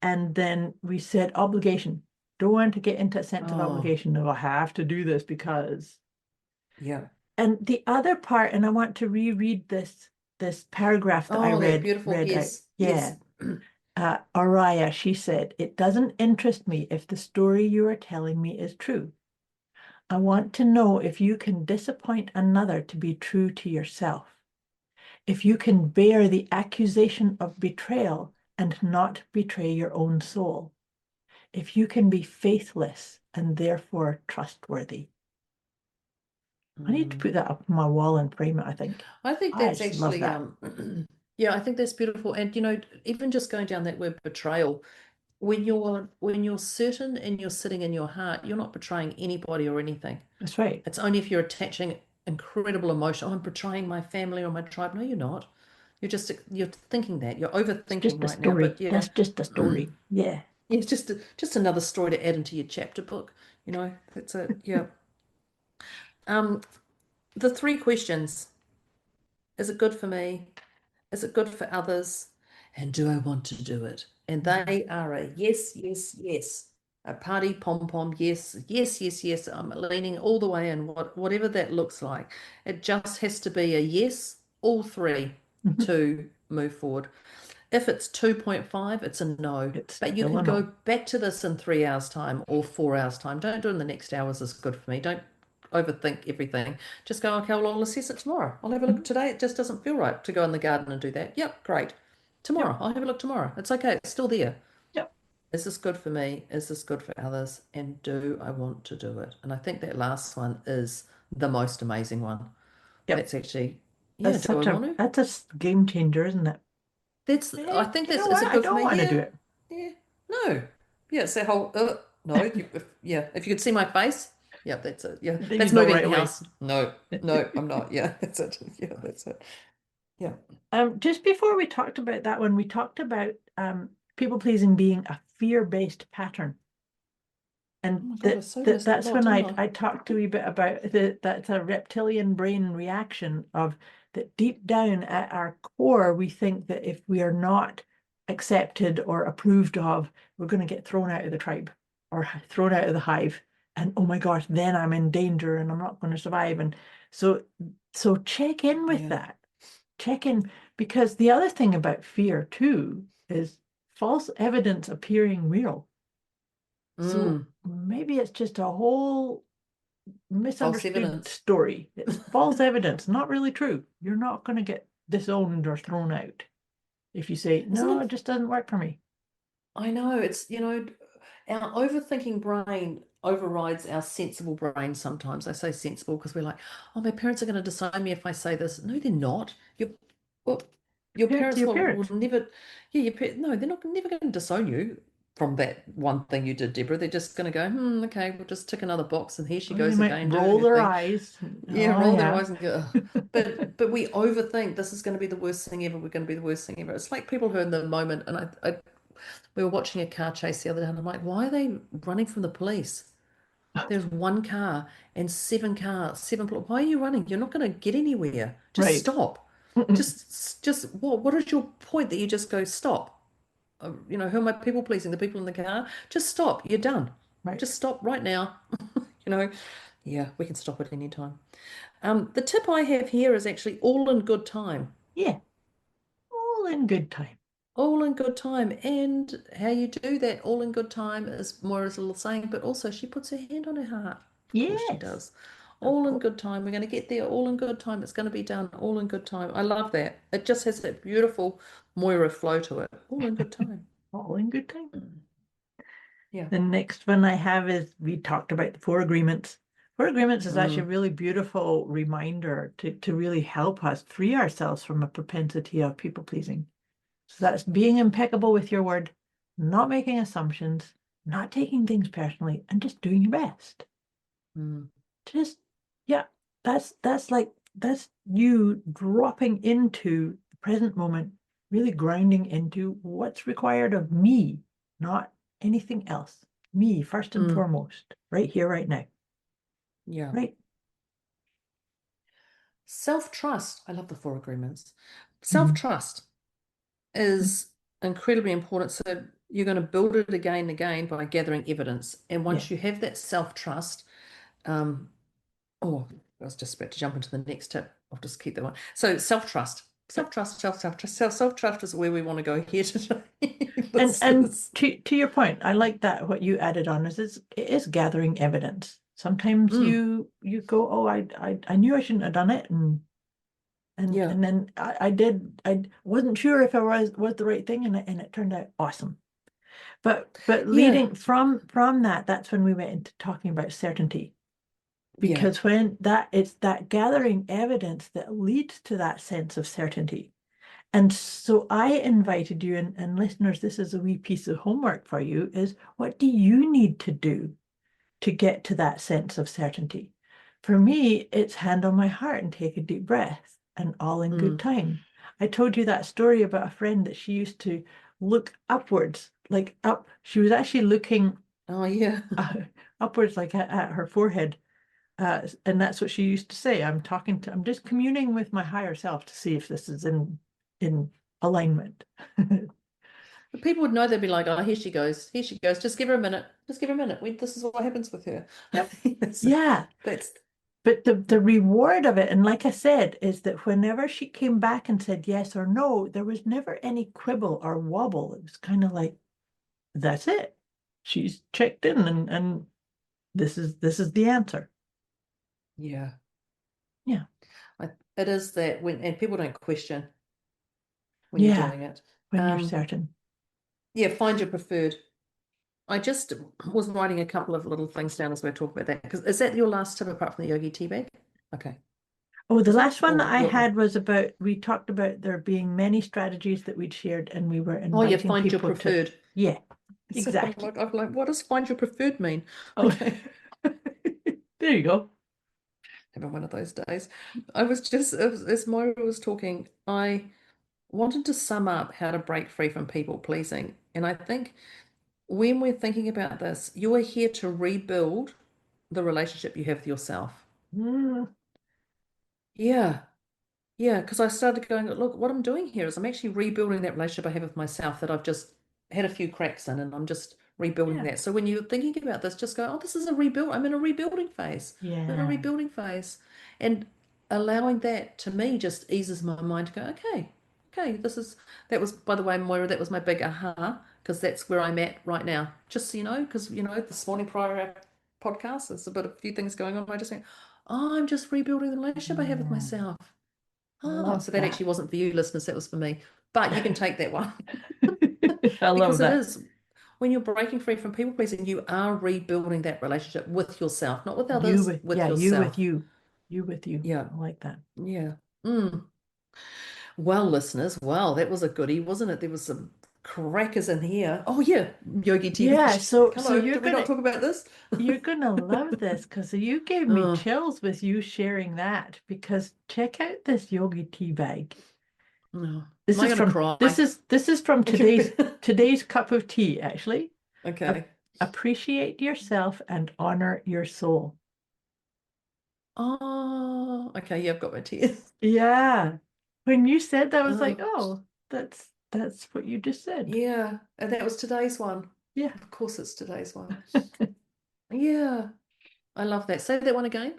[SPEAKER 2] And then we said obligation. Don't want to get into a sense of
[SPEAKER 3] Oh,
[SPEAKER 2] obligation. Oh, I have to do this because.
[SPEAKER 3] yeah.
[SPEAKER 2] And the other part, and I want to reread this paragraph that I
[SPEAKER 3] Oh, that
[SPEAKER 2] read
[SPEAKER 3] beautiful.
[SPEAKER 2] read out.
[SPEAKER 3] Yes,
[SPEAKER 2] Yeah.
[SPEAKER 3] yes.
[SPEAKER 2] Araya, she said, it doesn't interest me if the story you are telling me is true. I want to know if you can disappoint another to be true to yourself. If you can bear the accusation of betrayal and not betray your own soul. If you can be faithless and therefore trustworthy. I need to
[SPEAKER 3] Mm.
[SPEAKER 2] put that up on my wall and frame it, I think.
[SPEAKER 3] I think
[SPEAKER 2] I
[SPEAKER 3] that's
[SPEAKER 2] just love
[SPEAKER 3] actually
[SPEAKER 2] that.
[SPEAKER 3] yeah, I think that's beautiful. And even just going down that word betrayal, when you're certain and you're sitting in your heart, you're not betraying anybody or anything.
[SPEAKER 2] That's right.
[SPEAKER 3] It's only if you're attaching incredible emotion. Oh, I'm betraying my family or my tribe. No, you're not. You're thinking that. You're
[SPEAKER 2] It's
[SPEAKER 3] overthinking
[SPEAKER 2] just a
[SPEAKER 3] right now.
[SPEAKER 2] story.
[SPEAKER 3] But yeah,
[SPEAKER 2] That's just a story. Yeah.
[SPEAKER 3] it's just another story to add into your chapter book. That's it. Yeah. Um, the three questions. Is it good for me? Is it good for others? And do I want to do it? And
[SPEAKER 2] Mhm.
[SPEAKER 3] they are a yes, yes, yes. A party pom pom, yes, yes, yes, yes. I'm leaning all the way in, whatever that looks like. It just has to be a yes, all three
[SPEAKER 2] Mhm.
[SPEAKER 3] to move forward. If it's 2.5, it's a no.
[SPEAKER 2] It's
[SPEAKER 3] But you
[SPEAKER 2] still
[SPEAKER 3] can
[SPEAKER 2] a
[SPEAKER 3] go
[SPEAKER 2] no.
[SPEAKER 3] back to this in 3 hours' time or 4 hours' time. Don't do it in the next hours is good for me. Don't overthink everything. Just go, okay, well, I'll assess it tomorrow. I'll have a look
[SPEAKER 2] Mhm.
[SPEAKER 3] today. It just doesn't feel right to go in the garden and do that. Yep, great.
[SPEAKER 2] Yep.
[SPEAKER 3] Tomorrow, I'll have a look tomorrow. It's okay. It's still there.
[SPEAKER 2] Yep.
[SPEAKER 3] Is this good for me? Is this good for others? And do I want to do it? And I think that last one is the most amazing one.
[SPEAKER 2] Yep.
[SPEAKER 3] That's actually, yeah,
[SPEAKER 2] That's
[SPEAKER 3] do I
[SPEAKER 2] such a
[SPEAKER 3] want to?
[SPEAKER 2] that's a game changer, isn't it?
[SPEAKER 3] I
[SPEAKER 2] Hey,
[SPEAKER 3] think
[SPEAKER 2] you know
[SPEAKER 3] is
[SPEAKER 2] what?
[SPEAKER 3] it
[SPEAKER 2] I
[SPEAKER 3] good for
[SPEAKER 2] don't
[SPEAKER 3] me?
[SPEAKER 2] want to do
[SPEAKER 3] Yeah,
[SPEAKER 2] it.
[SPEAKER 3] yeah, no, yeah. It's that whole no. Yeah, if you could see my face, Yeah, that's it. Yeah,
[SPEAKER 2] Then
[SPEAKER 3] that's
[SPEAKER 2] you go
[SPEAKER 3] moving
[SPEAKER 2] right
[SPEAKER 3] the
[SPEAKER 2] away.
[SPEAKER 3] house. No, no, I'm not. Yeah, that's it. Yeah, that's it. Yeah.
[SPEAKER 2] Just before we talked about that one, we talked about people pleasing being a fear-based pattern.
[SPEAKER 3] Oh
[SPEAKER 2] And
[SPEAKER 3] my God, I so missed that
[SPEAKER 2] that's
[SPEAKER 3] lot,
[SPEAKER 2] when
[SPEAKER 3] didn't I?
[SPEAKER 2] I talked a wee bit about that's a reptilian brain reaction of that deep down at our core, we think that if we are not accepted or approved of, we're going to get thrown out of the tribe or thrown out of the hive. And oh my gosh, then I'm in danger and I'm not going to survive. And so check in with
[SPEAKER 3] Yeah.
[SPEAKER 2] that. Check in, because the other thing about fear too is false evidence appearing real. So maybe it's just a whole misunderstood
[SPEAKER 3] evidence.
[SPEAKER 2] story. It's false evidence, not really true. You're not going to get disowned or thrown out if you say, no, it just doesn't work for me.
[SPEAKER 3] I know, it's, our overthinking brain overrides our sensible brain sometimes. I say sensible because we're like, oh, my parents are going to disown me if I say this. No, they're not. Well, your
[SPEAKER 2] Parents are
[SPEAKER 3] parents
[SPEAKER 2] your
[SPEAKER 3] will
[SPEAKER 2] parents.
[SPEAKER 3] never, yeah, no, they're not never going to disown you from that one thing you did, Deborah. They're just going to go, okay, we'll just tick another box, and here she
[SPEAKER 2] Or they
[SPEAKER 3] goes
[SPEAKER 2] might
[SPEAKER 3] again
[SPEAKER 2] roll
[SPEAKER 3] doing her
[SPEAKER 2] their
[SPEAKER 3] thing.
[SPEAKER 2] eyes.
[SPEAKER 3] Yeah,
[SPEAKER 2] Oh,
[SPEAKER 3] roll their
[SPEAKER 2] yeah.
[SPEAKER 3] eyes and go, "Ugh." But we overthink this is going to be the worst thing ever. We're going to be the worst thing ever. It's like people who are in the moment, and we were watching a car chase the other day, and I'm like, why are they running from the police? There's one car and seven cars, why are you running? You're not going to get anywhere. Just
[SPEAKER 2] Right.
[SPEAKER 3] stop. Just what is your point that you just go stop? Who am I people pleasing? The people in the car? Just stop. You're done.
[SPEAKER 2] Right.
[SPEAKER 3] Just stop right now. Yeah, we can stop at any time. The tip I have here is actually all in good time.
[SPEAKER 2] Yeah. All in good time.
[SPEAKER 3] All in good time. And how you do that all in good time is Moira's little saying, but also she puts her hand on her heart. Of course she
[SPEAKER 2] Yes.
[SPEAKER 3] does. All in good time. We're going to get there all in good time. It's going to be done all in good time. I love that. It just has that beautiful Moira flow to it. All in good time.
[SPEAKER 2] All in good time.
[SPEAKER 3] Yeah.
[SPEAKER 2] The next one I have is, we talked about the 4 agreements. 4 agreements is actually a really beautiful reminder to really help us free ourselves from a propensity of people pleasing. So that's being impeccable with your word, not making assumptions, not taking things personally, and just doing your best. Just, yeah, that's you dropping into the present moment, really grounding into what's required of me, not anything else. Me first and foremost, right here, right now.
[SPEAKER 3] Yeah.
[SPEAKER 2] Right.
[SPEAKER 3] Self-trust. I love the 4 agreements. Self-trust is incredibly important. So you're going to build it again and again by gathering evidence. And once you have that self-trust, I was just about to jump into the next tip. I'll just keep that one. So self-trust. Self-trust is where we want to go here today.
[SPEAKER 2] And to your point, I like that what you added on is it is gathering evidence. Sometimes you go, oh, I knew I shouldn't have done it, and then I did. I wasn't sure if I was the right thing, and it turned out awesome. But leading from that, that's when we went into talking about certainty. Because when it's that gathering evidence that leads to that sense of certainty. And so I invited you, and listeners, this is a wee piece of homework for you, is what do you need to do to get to that sense of certainty? For me, it's hand on my heart and take a deep breath, and all in good time. I told you that story about a friend that she used to look upwards, like up. She was actually looking upwards, like at her forehead. And that's what she used to say. I'm just communing with my higher self to see if this is in alignment.
[SPEAKER 3] People would know. They'd be like, oh, here she goes. Just give her a minute. This is what happens with her.
[SPEAKER 2] Yep. Yeah. But the reward of it, and like I said, is that whenever she came back and said yes or no, there was never any quibble or wobble. It was kind of like, that's it. She's checked in, and this is the answer.
[SPEAKER 3] Yeah.
[SPEAKER 2] Yeah.
[SPEAKER 3] It is that and people don't question when you're doing it.
[SPEAKER 2] When you're certain.
[SPEAKER 3] Yeah, find your preferred. I just was writing a couple of little things down as we talk about that. Because is that your last tip apart from the yogi tea bag? Okay.
[SPEAKER 2] Oh, the last one that I had was about, we talked about there being many strategies that we'd shared, and we were inviting
[SPEAKER 3] find your
[SPEAKER 2] people
[SPEAKER 3] preferred.
[SPEAKER 2] Yeah, exactly.
[SPEAKER 3] I'm like, what does find your preferred mean?
[SPEAKER 2] Oh.
[SPEAKER 3] Okay.
[SPEAKER 2] There you go.
[SPEAKER 3] Having one of those days. I was just, as Moira was talking, I wanted to sum up how to break free from people pleasing. And I think when we're thinking about this, you are here to rebuild the relationship you have with yourself.
[SPEAKER 2] Mm,
[SPEAKER 3] Yeah. Yeah, because I started going, look, what I'm doing here is I'm actually rebuilding that relationship I have with myself that I've just had a few cracks in, and I'm just rebuilding
[SPEAKER 2] yeah.
[SPEAKER 3] that. So when you're thinking about this, just go, oh, this is a rebuild. I'm in a rebuilding phase. I'm in a
[SPEAKER 2] Yeah.
[SPEAKER 3] rebuilding phase. And allowing that to me just eases my mind to go, okay, that was, by the way, Moira, that was my big aha, because that's where I'm at right now. Just so you know, because, this morning prior to our podcast, there's a few things going on. I just went, oh, I'm just rebuilding the relationship I have with
[SPEAKER 2] Yeah.
[SPEAKER 3] myself.
[SPEAKER 2] I
[SPEAKER 3] Oh,
[SPEAKER 2] love
[SPEAKER 3] so that actually wasn't for you, listeners. That was for me. But you can take that one
[SPEAKER 2] I love
[SPEAKER 3] because it
[SPEAKER 2] that.
[SPEAKER 3] is when you're breaking free from people pleasing, you are rebuilding that relationship with yourself, not with
[SPEAKER 2] You
[SPEAKER 3] others,
[SPEAKER 2] with,
[SPEAKER 3] with
[SPEAKER 2] yeah, you with
[SPEAKER 3] yourself.
[SPEAKER 2] you. You with you.
[SPEAKER 3] Yeah,
[SPEAKER 2] I like that.
[SPEAKER 3] yeah. Mm. Well, listeners, wow, that was a goodie, wasn't it? There was some crackers in here. Oh yeah, Yogi TV.
[SPEAKER 2] Yeah, so
[SPEAKER 3] Hello,
[SPEAKER 2] you're
[SPEAKER 3] did we not
[SPEAKER 2] gonna
[SPEAKER 3] talk about this?
[SPEAKER 2] love this because you gave me
[SPEAKER 3] Oh,
[SPEAKER 2] chills with you sharing that because check out this yogi tea bag.
[SPEAKER 3] no.
[SPEAKER 2] This
[SPEAKER 3] Am I
[SPEAKER 2] is
[SPEAKER 3] going to
[SPEAKER 2] from
[SPEAKER 3] cry?
[SPEAKER 2] this is from today's cup of tea, actually. A-
[SPEAKER 3] Okay.
[SPEAKER 2] Appreciate yourself and honor your soul.
[SPEAKER 3] Oh, okay. Yeah, I've got my tears.
[SPEAKER 2] Yeah. When you said that, I was like,
[SPEAKER 3] Oh.
[SPEAKER 2] oh, that's what you just said.
[SPEAKER 3] Yeah, and that was today's one.
[SPEAKER 2] Yeah.
[SPEAKER 3] Of course, it's today's one. Yeah, I love that. Say that one again.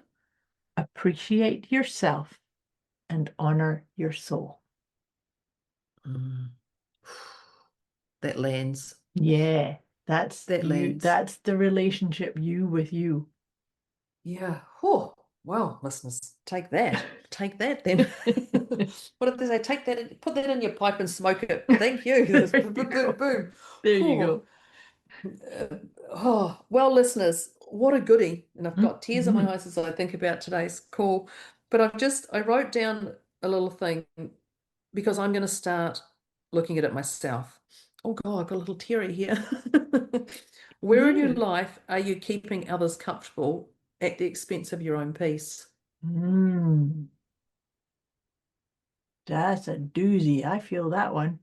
[SPEAKER 2] Appreciate yourself and honor your soul.
[SPEAKER 3] Mm. That lands.
[SPEAKER 2] Yeah. That's
[SPEAKER 3] That
[SPEAKER 2] you.
[SPEAKER 3] lands.
[SPEAKER 2] That's the relationship you with you.
[SPEAKER 3] Yeah. Oh, well, listeners, take that. Take that then. What did they say? Take that, put that in your pipe and smoke it. Thank you.
[SPEAKER 2] There
[SPEAKER 3] Boom,
[SPEAKER 2] you
[SPEAKER 3] boom,
[SPEAKER 2] go.
[SPEAKER 3] boom, boom.
[SPEAKER 2] There you
[SPEAKER 3] Oh,
[SPEAKER 2] go.
[SPEAKER 3] well, listeners, what a goodie. And I've got tears in my
[SPEAKER 2] Mhm.
[SPEAKER 3] eyes as I think about today's call. But I wrote down a little thing because I'm going to start looking at it myself. Oh God, I've got a little teary here. Where in your
[SPEAKER 2] Yay.
[SPEAKER 3] life are you keeping others comfortable at the expense of your own peace?
[SPEAKER 2] Mm, that's a doozy. I feel that one.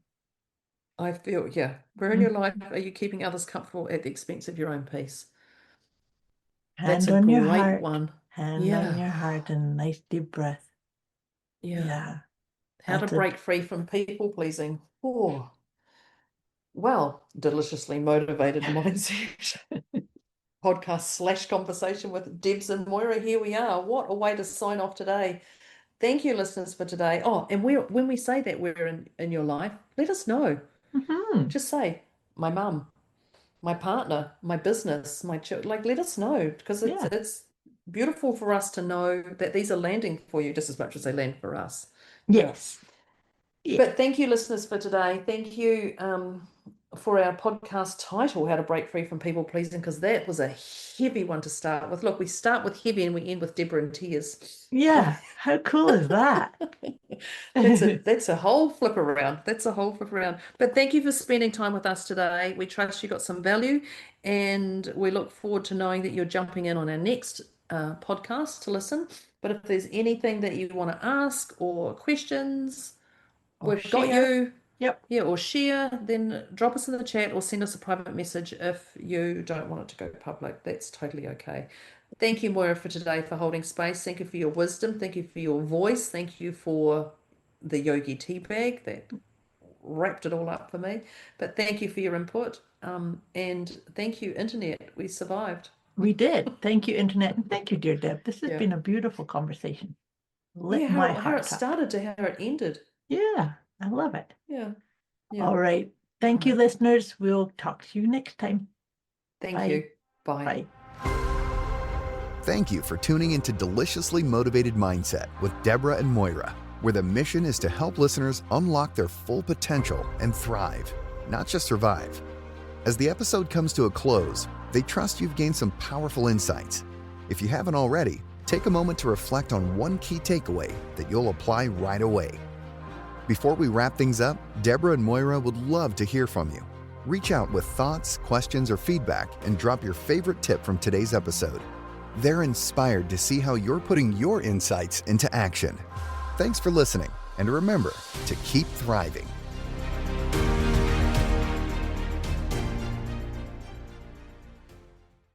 [SPEAKER 3] I feel, yeah. Where in your
[SPEAKER 2] Mm.
[SPEAKER 3] life are you keeping others comfortable at the expense of your own peace? That's
[SPEAKER 2] Hand
[SPEAKER 3] a
[SPEAKER 2] on your
[SPEAKER 3] great
[SPEAKER 2] heart.
[SPEAKER 3] one.
[SPEAKER 2] Hand on
[SPEAKER 3] Yeah,
[SPEAKER 2] your heart and a nice deep breath.
[SPEAKER 3] yeah.
[SPEAKER 2] Yeah.
[SPEAKER 3] How to
[SPEAKER 2] That's a
[SPEAKER 3] break free from people pleasing. Oh, well, deliciously motivated mindset. Podcast / conversation with Debz and Moira. Here we are. What a way to sign off today. Thank you, listeners, for today. Oh, and when we say that we're in your life, let us know.
[SPEAKER 2] Mhm.
[SPEAKER 3] Just say, my mum, my partner, my business, my children. Like, let us know because
[SPEAKER 2] Yeah.
[SPEAKER 3] it's beautiful for us to know that these are landing for you just as much as they land for us. Yeah.
[SPEAKER 2] Yes. Yeah.
[SPEAKER 3] But thank you, listeners, for today. Thank you for our podcast title, How to Break Free from People Pleasing, because that was a heavy one to start with. Look, we start with heavy and we end with Deborah in tears.
[SPEAKER 2] Yeah. How cool is that?
[SPEAKER 3] That's a whole flip around. That's a whole flip around. But thank you for spending time with us today. We trust you got some value, and we look forward to knowing that you're jumping in on our next podcast to listen. But if there's anything that you want to ask or questions,
[SPEAKER 2] Or
[SPEAKER 3] we've got
[SPEAKER 2] share.
[SPEAKER 3] you.
[SPEAKER 2] Yep.
[SPEAKER 3] Yeah, or share, then drop us in the chat or send us a private message if you don't want it to go public. That's totally okay. Thank you, Moira, for today, for holding space. Thank you for your wisdom. Thank you for your voice. Thank you for the yogi tea bag that wrapped it all up for me. But thank you for your input. And thank you, Internet. We survived.
[SPEAKER 2] We did. Thank you, Internet. And thank you, dear Deb. This has
[SPEAKER 3] Yeah.
[SPEAKER 2] been a beautiful conversation.
[SPEAKER 3] Yeah,
[SPEAKER 2] Lit my
[SPEAKER 3] how it
[SPEAKER 2] heart up.
[SPEAKER 3] started to how it ended.
[SPEAKER 2] Yeah. I love it.
[SPEAKER 3] Yeah. Yeah.
[SPEAKER 2] All right. Thank you,
[SPEAKER 3] Right.
[SPEAKER 2] listeners. We'll talk to you next time.
[SPEAKER 3] Thank
[SPEAKER 2] Bye.
[SPEAKER 3] you. Bye.
[SPEAKER 2] Bye.
[SPEAKER 1] Thank you for tuning into Deliciously Motivated Mindset with Deborah and Moira, where the mission is to help listeners unlock their full potential and thrive, not just survive. As the episode comes to a close, they trust you've gained some powerful insights. If you haven't already, take a moment to reflect on one key takeaway that you'll apply right away. Before we wrap things up, Deborah and Moira would love to hear from you. Reach out with thoughts, questions, or feedback and drop your favorite tip from today's episode. They're inspired to see how you're putting your insights into action. Thanks for listening, and remember to keep thriving.